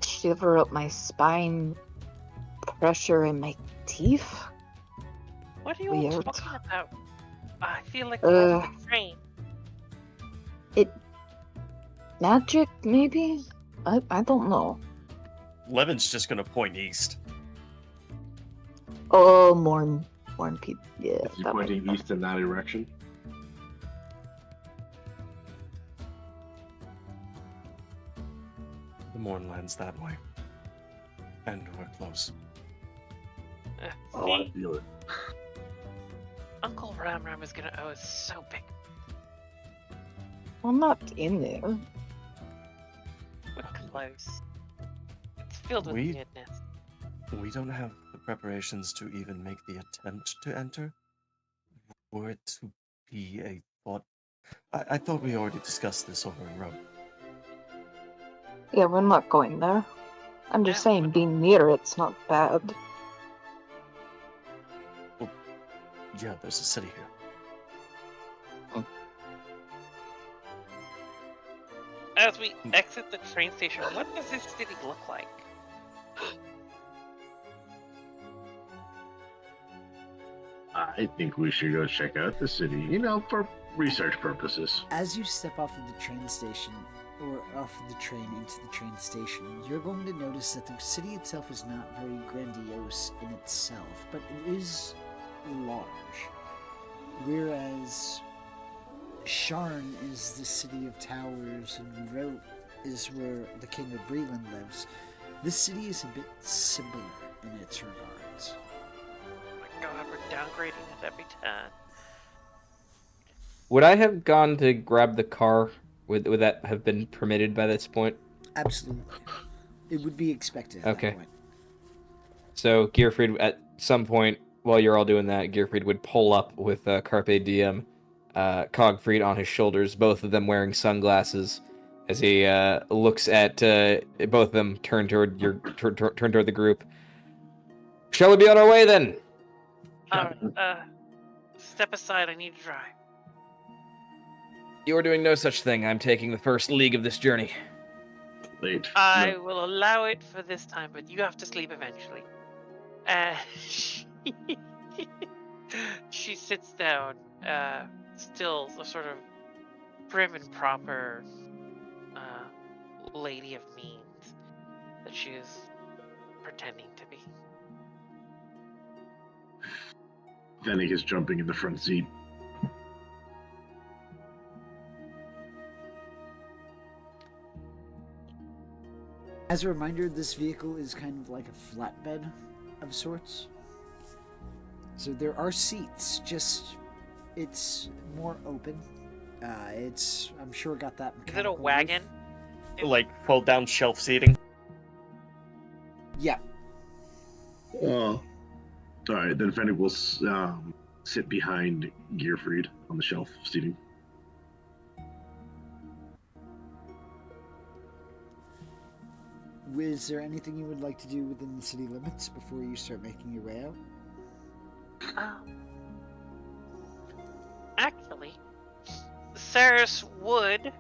shiver up my spine, pressure in my teeth. What are you all Weird. talking about? I feel like Uh. I'm train. Magic, maybe? I don't know. Levin's just gonna point east. Oh, Morn Pete. Yeah, Is he that might be pointing east in that direction? The Mournland's that way. And we're close. Oh, See, I feel it. Uncle Ram Ram is gonna owe us so big. I'm not in there. We're close. It's filled with We- weirdness. We don't have the preparations to even make the attempt to enter. Were it to be a thought. I thought we already discussed this over in Rome. Yeah, we're not going there. I'm just Yeah. saying, being near it's not bad. Yeah, there's a city here. As we exit the train station, what does this city look like? I think we should go check out the city, for research purposes. As you step off of the train station, or off of the train into the train station, you're going to notice that the city itself is not very grandiose in itself, but it is large. Whereas Sharn is the city of towers and Rote is where the King of Breland lives, this city is a bit simpler in its regards. Oh my god, we're downgrading it every time. Would I have gone to grab the car? Would that have been permitted by this point? Absolutely. It would be expected at Okay. that point. So Gearfried, at some point while you're all doing that, Gearfried would pull up with Carpe Diem, Cogfried on his shoulders, both of them wearing sunglasses, as he looks at both of them turn toward the group. Shall we be on our way then? Step aside, I need to drive. You are doing no such thing. I'm taking the first league of this journey. Late. I No. will allow it for this time, but you have to sleep eventually. She sits down, still the sort of prim and proper lady of means that she is pretending to be. Fennec is jumping in the front seat. As a reminder, this vehicle is kind of like a flatbed of sorts. So there are seats, just it's more open. I'm sure got that. Is it a mechanical wagon? roof. Like fold down shelf seating. Yeah. All right, then Fennec will sit behind Gearfried on the shelf seating. Is there anything you would like to do within the city limits before you start making your way out? Actually, Cyrus would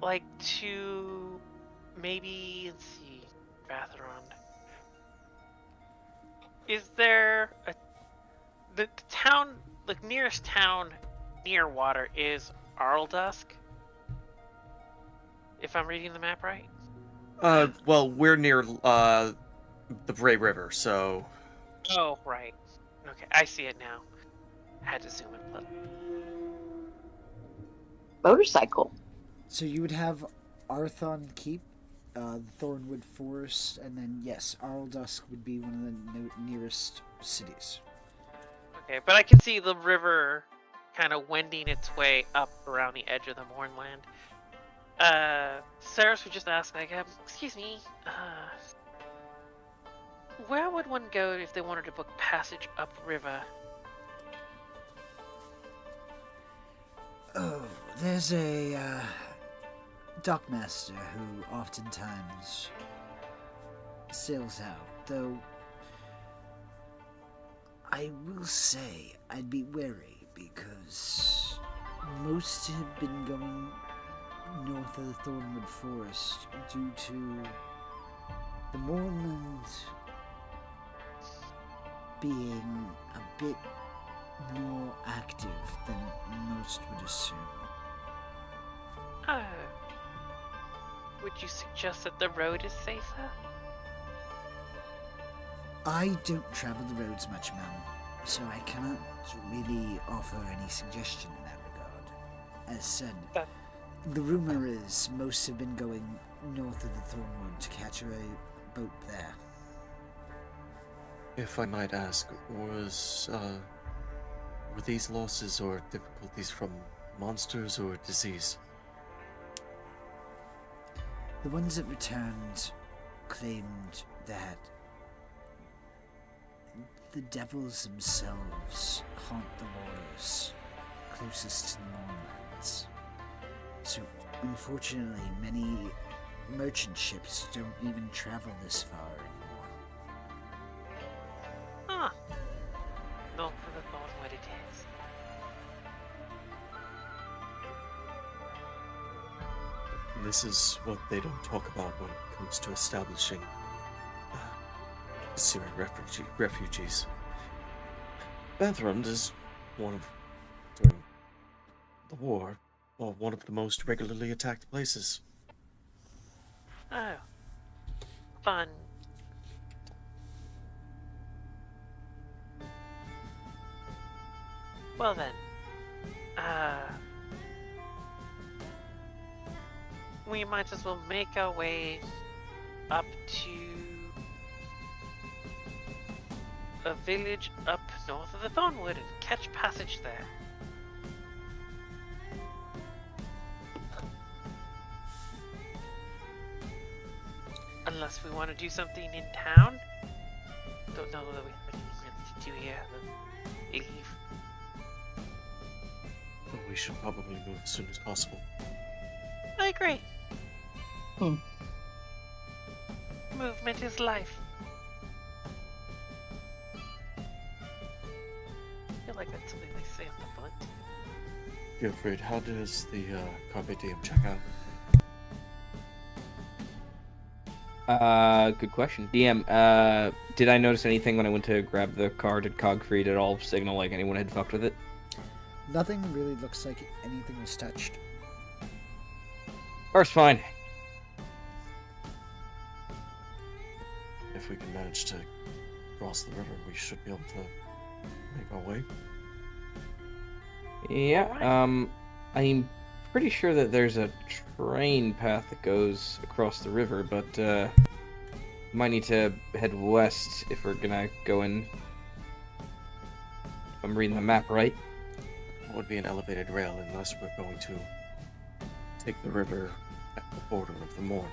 like to maybe, let's see, Bathron. Is there the town, the nearest town near water is Arldusk? If I'm reading the map right? Well, we're near the Bray River, so Oh, right. Okay, I see it now. Had to zoom in a little. Motorcycle. So you would have Arthon Keep, the Thornwood Forest, and then yes, Arldusk would be one of the nearest cities. Okay, but I can see the river kind of wending its way up around the edge of the Mournland. Cyrus would just ask, like, excuse me, where would one go if they wanted to book passage upriver? Oh, there's a dockmaster who oftentimes sails out, though I will say I'd be wary because most have been going north of the Thornwood Forest due to the moorland being a bit more active than most would assume. Oh. Would you suggest that the road is safer? I don't travel the roads much, ma'am, so I cannot really offer any suggestion in that regard. As said, the rumor is most have been going north of the Thornwood to catch a boat there. if I might ask, were these losses or difficulties from monsters or disease? The ones that returned claimed that the devils themselves haunt the waters closest to the Mournlands. So, unfortunately, many merchant ships don't even travel this far anymore. Huh. Not for the thought what it is. This is what they don't talk about when it comes to establishing Syrian refugees. Bethrund is during the war, one of the most regularly attacked places. Oh. Fun. Well then. We might as well make our way up to a village up north of the Thornwood and catch passage there. Unless we want to do something in town. Don't know that we have anything to do here than leave. But we should probably move as soon as possible. I agree. Movement is life. I feel like that's something they say on the butt. Gilfred, how does the Carpe Diem check out? Good question. DM, did I notice anything when I went to grab the car? Did Cogfried at all signal like anyone had fucked with it? Nothing really looks like anything was touched. Car's fine. If we can manage to cross the river, we should be able to make our way. Yeah, I'm pretty sure that there's a train path that goes across the river, but, might need to head west if we're gonna go in. If I'm reading the map right. It would be an elevated rail unless we're going to take the river at the border of the Morn.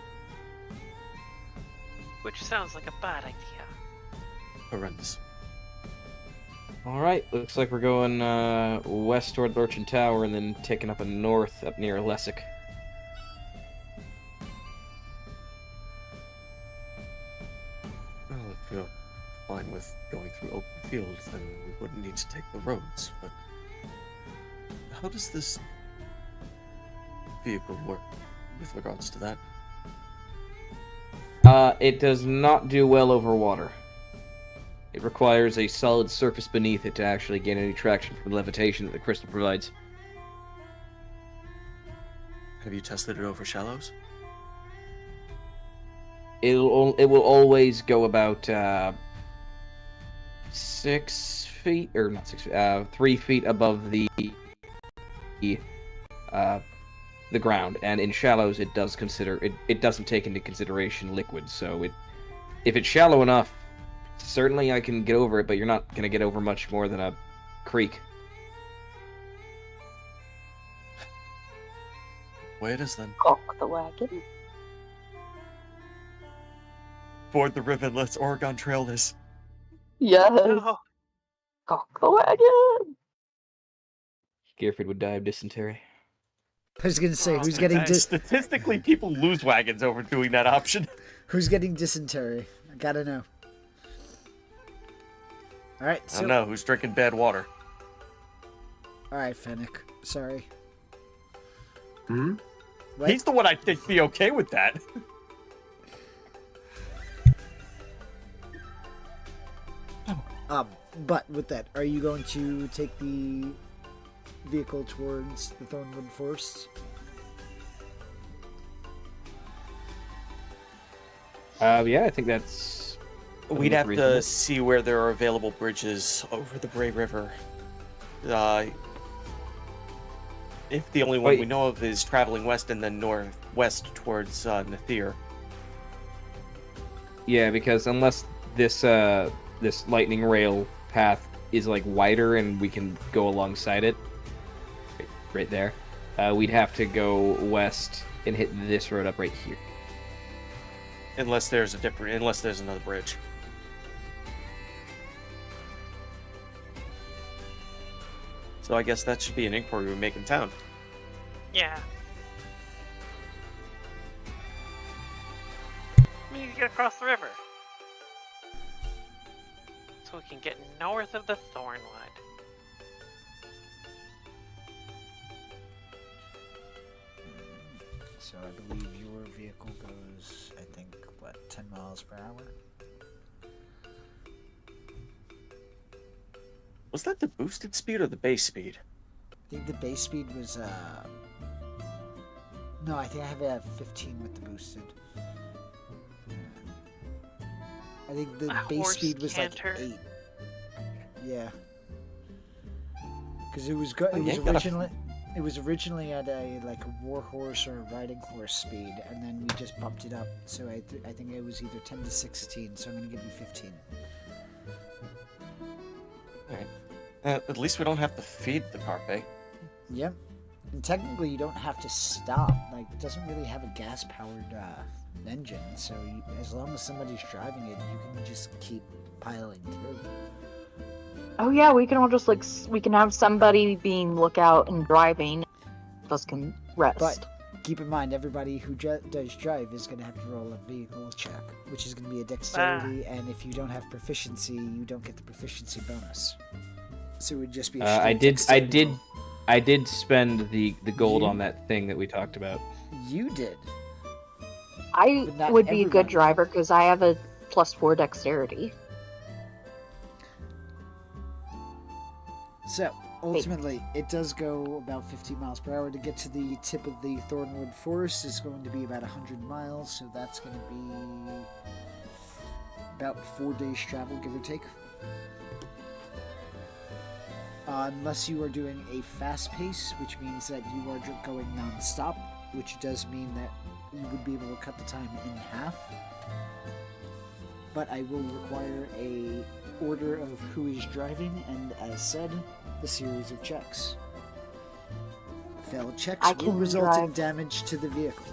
Which sounds like a bad idea. Horrendous. Alright, looks like we're going, west toward Lurchin Tower and then taking up a north up near Lessick. Well, if you're fine with going through open fields, then we wouldn't need to take the roads, but how does this vehicle work with regards to that? It does not do well over water. It requires a solid surface beneath it to actually gain any traction from the levitation that the crystal provides. Have you tested it over shallows? It will always go about 6 feet, or not 6 feet, 3 feet above the ground, and in shallows it does consider it doesn't take into consideration liquid. So if it's shallow enough, certainly I can get over it, but you're not going to get over much more than a creek. Where does then? Cock the wagon. Board the river, let's Oregon Trail this. Yes. No. Cock the wagon. Gearfried would die of dysentery. I was gonna say, who's Oh, getting nice. Statistically, people lose wagons over doing that option. who's getting dysentery? I gotta know. All right, I so don't know who's drinking bad water. all right, Fennec. Sorry. Hmm? What? He's the one I'd think be okay with that. But with that, are you going to take the vehicle towards the Thornwood Forest? Yeah, I think that's... We'd have to reasonable. see where there are available bridges over the Bray River. If the only one Wait. we know of is traveling west and then northwest towards Nathir. Yeah, because unless this this lightning rail path is like wider and we can go alongside it, right there, we'd have to go west and hit this road up right here. Unless there's another bridge. So I guess that should be an inquiry we make in town. Yeah. We need to get across the river. So we can get north of the Thornwood. So I believe your vehicle goes, I think, 10 miles per hour? Was that the boosted speed or the base speed? I think the base speed was, no, I think I have it at 15 with the boosted. I think the A base horse speed was canter? like 8. Yeah. Because it was it was originally at a like a war horse or a riding horse speed, and then we just bumped it up. So I think it was either 10 to 16. So I'm gonna give you 15. Alright. At least we don't have to feed the carpe. Yep. And technically, you don't have to stop. Like, it doesn't really have a gas-powered engine. So as long as somebody's driving it, you can just keep piling through. Oh yeah, we can all just we can have somebody being lookout and driving. Us can rest. But keep in mind, everybody who does drive is going to have to roll a vehicle check, which is going to be a dexterity. And if you don't have proficiency, you don't get the proficiency bonus. So it would just be a straight dexterity roll. I did spend the gold You- on that thing that we talked about. You did. I But not would be a good everybody. driver because I have a +4 dexterity. So, ultimately, it does go about 50 miles per hour. To get to the tip of the Thornwood Forest is going to be about 100 miles, so that's going to be about 4 days travel, give or take. Unless you are doing a fast pace, which means that you are going non-stop, which does mean that you would be able to cut the time in half. But I will require a order of who is driving, and as said, the series of checks. Failed checks I will can result in drive. damage to the vehicle.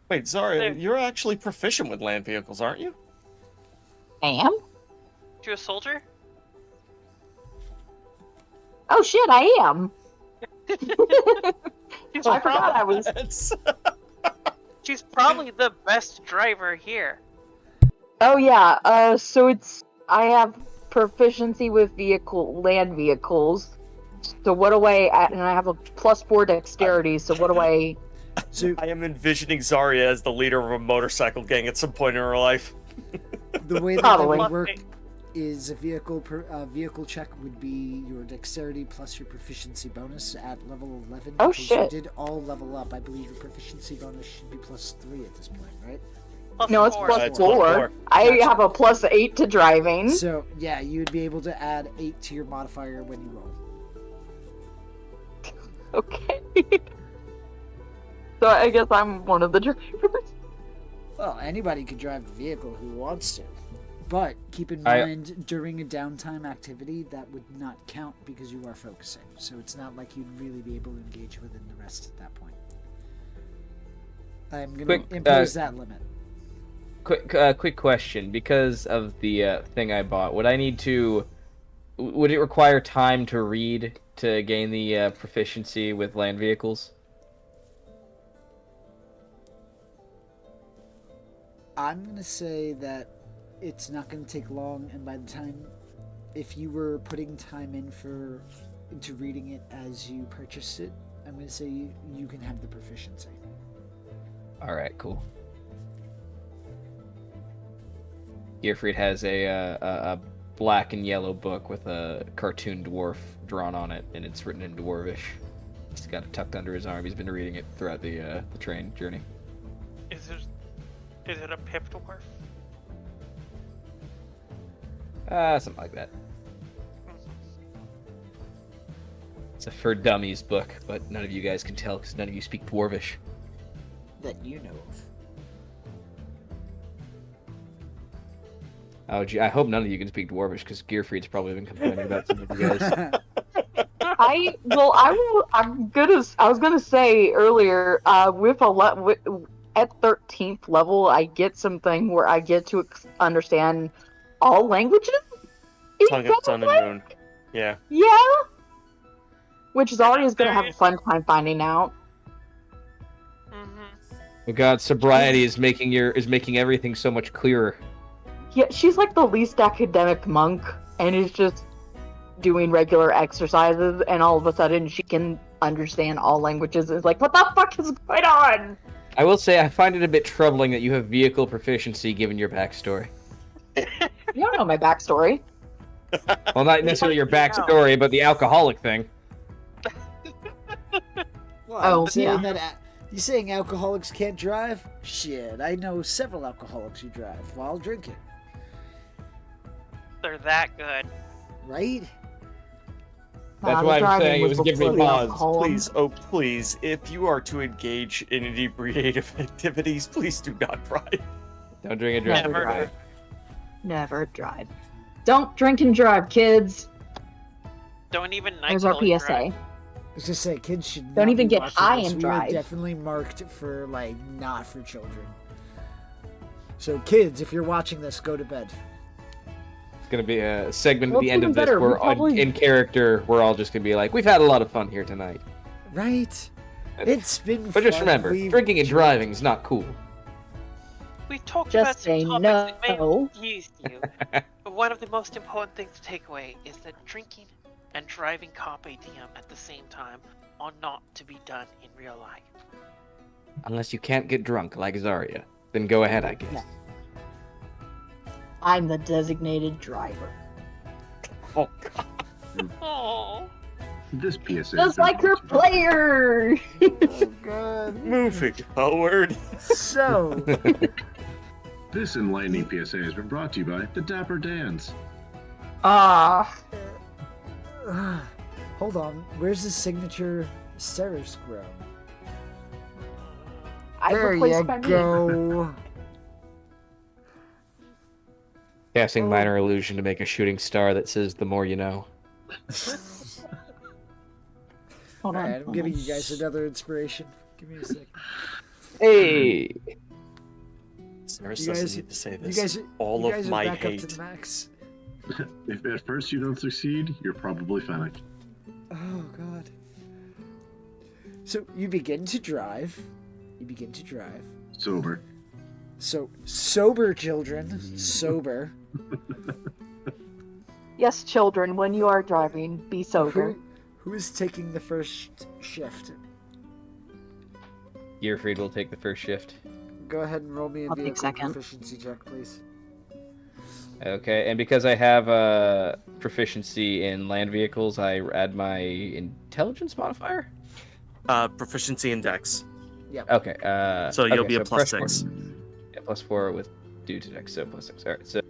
Wait, Zarya, you're actually proficient with land vehicles, aren't you? Am? You a soldier? Oh shit, I am. She's I forgot probably, I was. That's... she's probably the best driver here. Oh yeah. So I have proficiency with land vehicles. So what do and I have a +4 dexterity. So what do I? So I am envisioning Zarya as the leader of a motorcycle gang at some point in her life. the way that Probably. would work is a vehicle check would be your dexterity plus your proficiency bonus at level 11. Oh, because shit. You did all level up. I believe your proficiency bonus should be +3 at this point, right? No, it's +4. +4. It's +4. I have a +8 to driving. So yeah, you would be able to add 8 to your modifier when you roll. Okay. So I guess I'm one of the drivers. Well, anybody could drive the vehicle who wants to. But keep in I- mind, during a downtime activity, that would not count because you are focusing. So it's not like you'd really be able to engage within the rest at that point. I'm going to impose that limit. Quick question. Because of the thing I bought, would it require time to read to gain the proficiency with land vehicles? I'm going to say that it's not going to take long, and by the time, if you were putting time into reading it as you purchased it, I'm going to say you can have the proficiency. All right, cool. Gearfried has a black and yellow book with a cartoon dwarf drawn on it, and it's written in Dwarvish. He's got it tucked under his arm. He's been reading it throughout the train journey. Is it a pip dwarf? Something like that. It's a for dummies book, but none of you guys can tell because none of you speak Dwarvish. That you know of. Oh, gee, I hope none of you can speak Dwarvish because Gearfried's probably been complaining about some of you guys. I was gonna say earlier, at 13th level, I get something where I get to understand all languages. Tongue of Sun and Moon. Yeah. Yeah. Which Zarya is gonna have a fun time finding out. Mm-hmm. Oh God, sobriety is making everything so much clearer. Yeah, she's like the least academic monk, and is just doing regular exercises, and all of a sudden she can understand all languages. It's like, what the fuck is going on? I will say I find it a bit troubling that you have vehicle proficiency given your backstory. You don't know my backstory. Well, not necessarily your backstory, but the alcoholic thing. Well, Oh, saying yeah. that you saying alcoholics can't drive? Shit, I know several alcoholics who drive while drinking. They're that good. Right? That's the why I'm driving saying it was giving me before the pause. alcohol. Please, oh please, if you are to engage in inebriative activities, please do not drive. Don't drink and drive. Never Never. drive. Never drive. Don't drink and drive, kids. Don't even night There's our killer PSA. drive. I was just saying, kids should Don't not even be get watching high this. and We are drive. definitely marked for, like, not for children. So, kids, if you're watching this, go to bed. It's gonna be a segment Well, at the it's end even of this better, we where probably- in character we're all just gonna be like, we've had a lot of fun here tonight. Right? It's been But just fun. remember, We've drinking and drank. driving is not cool. We talked Just about some say topics no. that may confuse you. But one of the most important things to take away is that drinking and driving Carpe Diem at the same time are not to be done in real life. Unless you can't get drunk like Zarya, then go ahead, I guess. Yeah. I'm the designated driver. Oh God. Oh. This PSA. has Just been like your brought to you player! Oh god. Moving forward. So, This enlightening PSA has been brought to you by the Dapper Dans. Ah. hold on. Where's the signature Ceres grow? I There replaced you my name. go. Casting Oh. minor illusion to make a shooting star that says "the more you know." Hold on. Alright, I'm hold giving on. you guys another inspiration. Give me a second. Hey. Ceres You doesn't guys- need to say You this. guys, All you of guys my are back up hate. to the max. If at first you don't succeed, you're probably Fennec. Oh god. So you begin to drive. Sober. So sober children, sober. Yes, children, when you are driving, be sober. Who is taking the first shift? Gearfried will take the first shift. Go ahead and roll me a I'll take vehicle second. proficiency check, please. Okay, and because I have proficiency in land vehicles, I add my intelligence modifier. Proficiency index. Okay. So you'll okay, be a plus +4. 6. Yeah, +4 with due to dex, so +6. All right, so.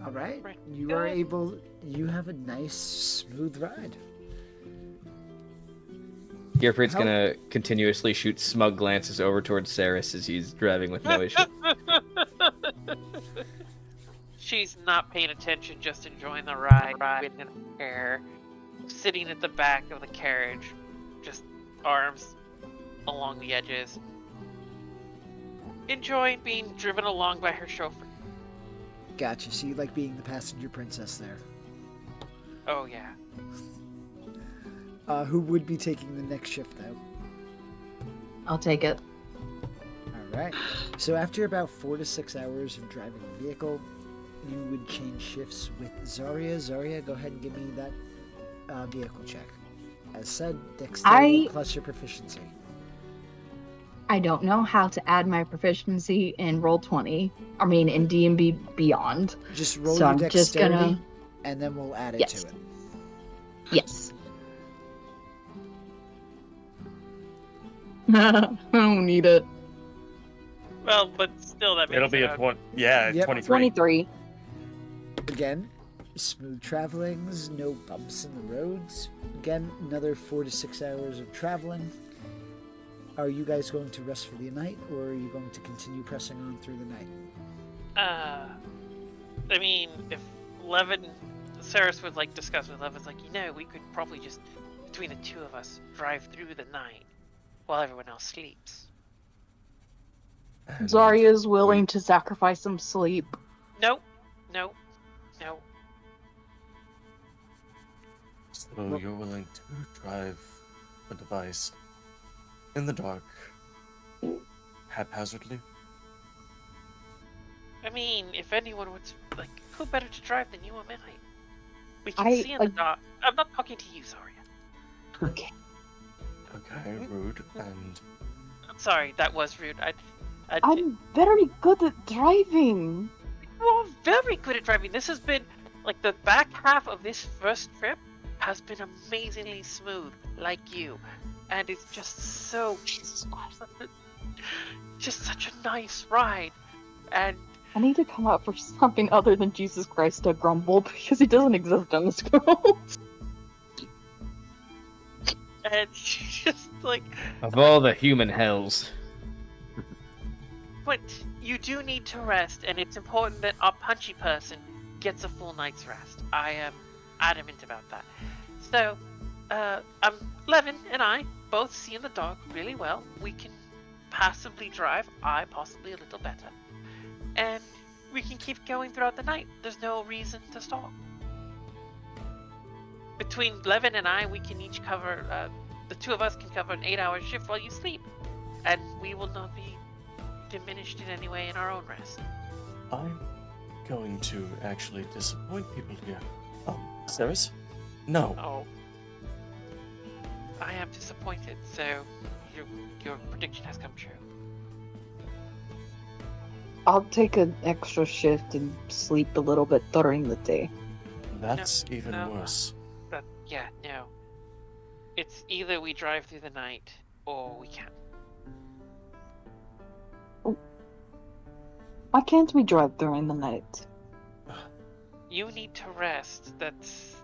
All right. Right. You are able. You have a nice, smooth ride. Gearfried's How- gonna continuously shoot smug glances over towards Ceres as he's driving with no issue. She's not paying attention, just enjoying the ride in her hair, sitting at the back of the carriage, just arms along the edges, enjoying being driven along by her chauffeur. Gotcha. So you like being the passenger princess there. Oh yeah. Who would be taking the next shift out? I'll take it. All right. So after about 4 to 6 hours of driving the vehicle, you would change shifts with Zarya. Zarya, go ahead and give me that vehicle check. As said, dexterity plus your proficiency. I don't know how to add my proficiency in Roll20. I mean, in D&B Beyond. Just roll So your I'm just dexterity, gonna- and then we'll add it Yes. to it. Yes. I don't need it. Well, but still, that makes It'll be a it 20. Yeah, Yep. 23. 23. Again, smooth travelings, no bumps in the roads. Again, another 4 to 6 hours of traveling. Are you guys going to rest for the night, or are you going to continue pressing on through the night? I mean, if Levin, Ceres would like discuss with Levin, like, we could probably just, between the two of us, drive through the night while everyone else sleeps. Zarya is willing to sacrifice some sleep. No. So you're willing to drive a device in the dark, haphazardly? I mean, if anyone would, like, who better to drive than you or me? We can I, see in the like- dark. I'm not talking to you, Zarya. Okay. Okay, rude. And I'm sorry, that was rude. I'm very good at driving. You are very good at driving. This has been, like, the back half of this first trip has been amazingly smooth, like you. And it's just so, just such a nice ride. And I need to come up for something other than Jesus Christ to grumble because he doesn't exist in this world. just like, Of all the human hells. but you do need to rest, and it's important that our punchy person gets a full night's rest. I am adamant about that. So, Levin and I both see in the dark really well. We can passably drive. I possibly a little better. And we can keep going throughout the night. There's no reason to stop. Between Levin and I, we can each cover, the two of us can cover an 8-hour shift while you sleep. And we will not be diminished in any way in our own rest. I'm going to actually disappoint people here. Ceres? No. Oh. I am disappointed, so your prediction has come true. I'll take an extra shift and sleep a little bit during the day. That's even worse. No. It's either we drive through the night, or we can't. Why can't we drive during the night? You need to rest. That's...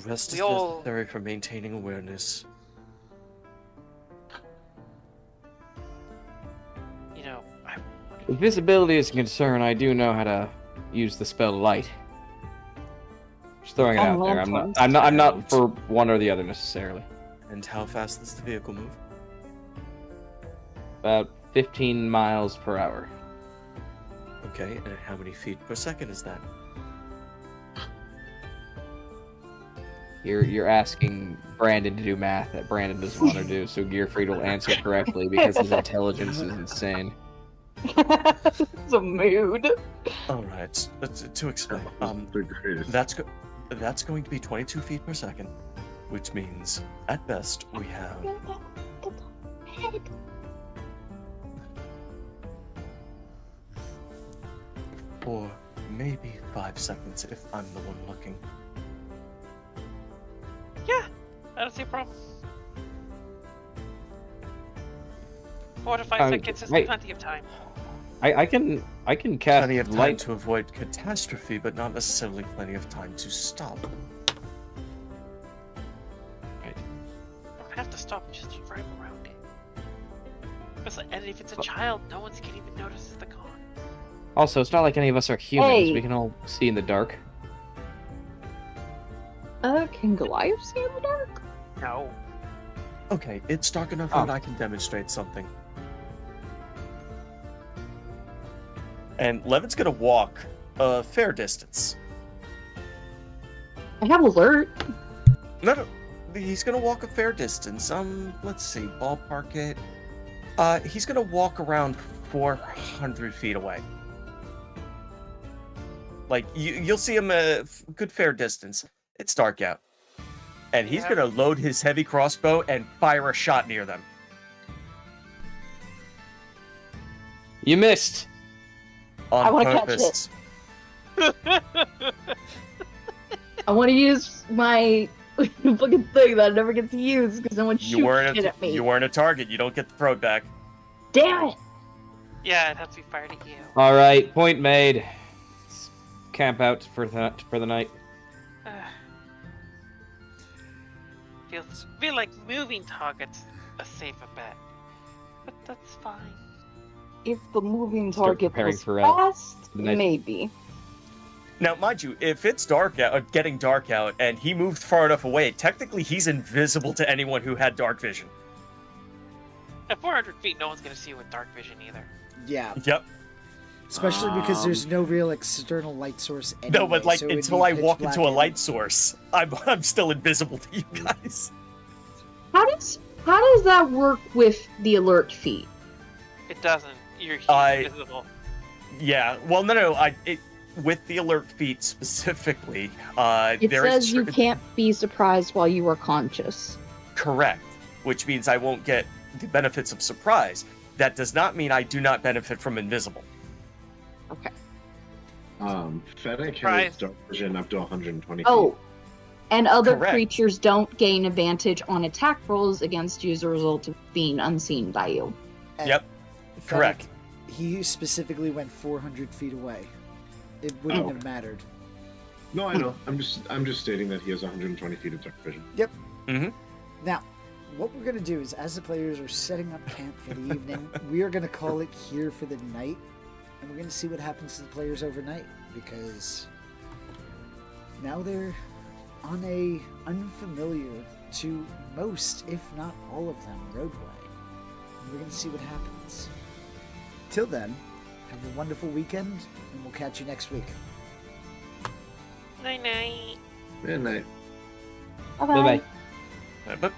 Rest is all... necessary for maintaining awareness. You know, If visibility is a concern, I do know how to use the spell light. Just throwing it out there. I'm not for one or the other necessarily. And how fast does the vehicle move? About 15 miles per hour. Okay, and how many feet per second is that? You're asking Brandon to do math that Brandon doesn't want to do, so Gearfried will answer correctly because his intelligence is insane. It's a mood. All right, to explain, that's going to be 22 feet per second, which means at best we have. Or maybe 5 seconds if I'm the one looking. yeah, I don't see a problem. 4 to 5 seconds is plenty of time. I can cast Plenty of time light to avoid catastrophe, but not necessarily plenty of time to stop. You don't have to stop, just drive around it. And if it's a child, no one's gonna even notice the car. Also, it's not like any of us are humans. Hey. We can all see in the dark. Can Goliath see in the dark? No. Okay, it's dark enough that I can demonstrate something. And Levin's gonna walk a fair distance. I have alert. No, he's gonna walk a fair distance. Let's see, ballpark it. He's gonna walk around 400 feet away. Like, you'll see him a good fair distance. It's dark out. And he's gonna load his heavy crossbow and fire a shot near them. You missed. I wanna catch purpose. I want to use my fucking thing that I never get to use because someone shoots shit at me. You weren't a target. You don't get the throw back. Damn it! Yeah, it has to be fired at you. All right, point made. Let's camp out for the night. Feel like moving targets a safer bet. But that's fine. If the moving Start target preparing was for fast, the night. maybe. Now, mind you, if it's dark out, getting dark out, and he moved far enough away, technically he's invisible to anyone who had dark vision. At 400 feet, no one's gonna see you with dark vision either. Yeah, Yep. especially because there's no real external light source anyway. No, but like so it'd until be I pitch walk black into a and- light source, I'm still invisible to you guys. How does that work with the alert feat? It doesn't. You're invisible. Yeah. Well, no. With the alert feat specifically, It there says is you can't be surprised while you are conscious. correct, which means I won't get the benefits of surprise. That does not mean I do not benefit from invisible. Okay. Fennec Surprise. has dark vision up to 120 Oh, and other Correct. creatures don't gain advantage on attack rolls against you as a result of being unseen by you. And Yep. Correct. He specifically went 400 feet away. It wouldn't Oh. have mattered. feet. No, I know. I'm just stating that he has 120 feet of dark vision. Now, what we're going to do is, as the players are setting up camp for the evening, we are going to call it here for the night, and we're going to see what happens to the players overnight, because now they're on a unfamiliar to most, if not all of them, roadway. And we're going to see what happens. Till then, Have a wonderful weekend, and we'll catch you next week. Night night. Midnight. Bye bye. But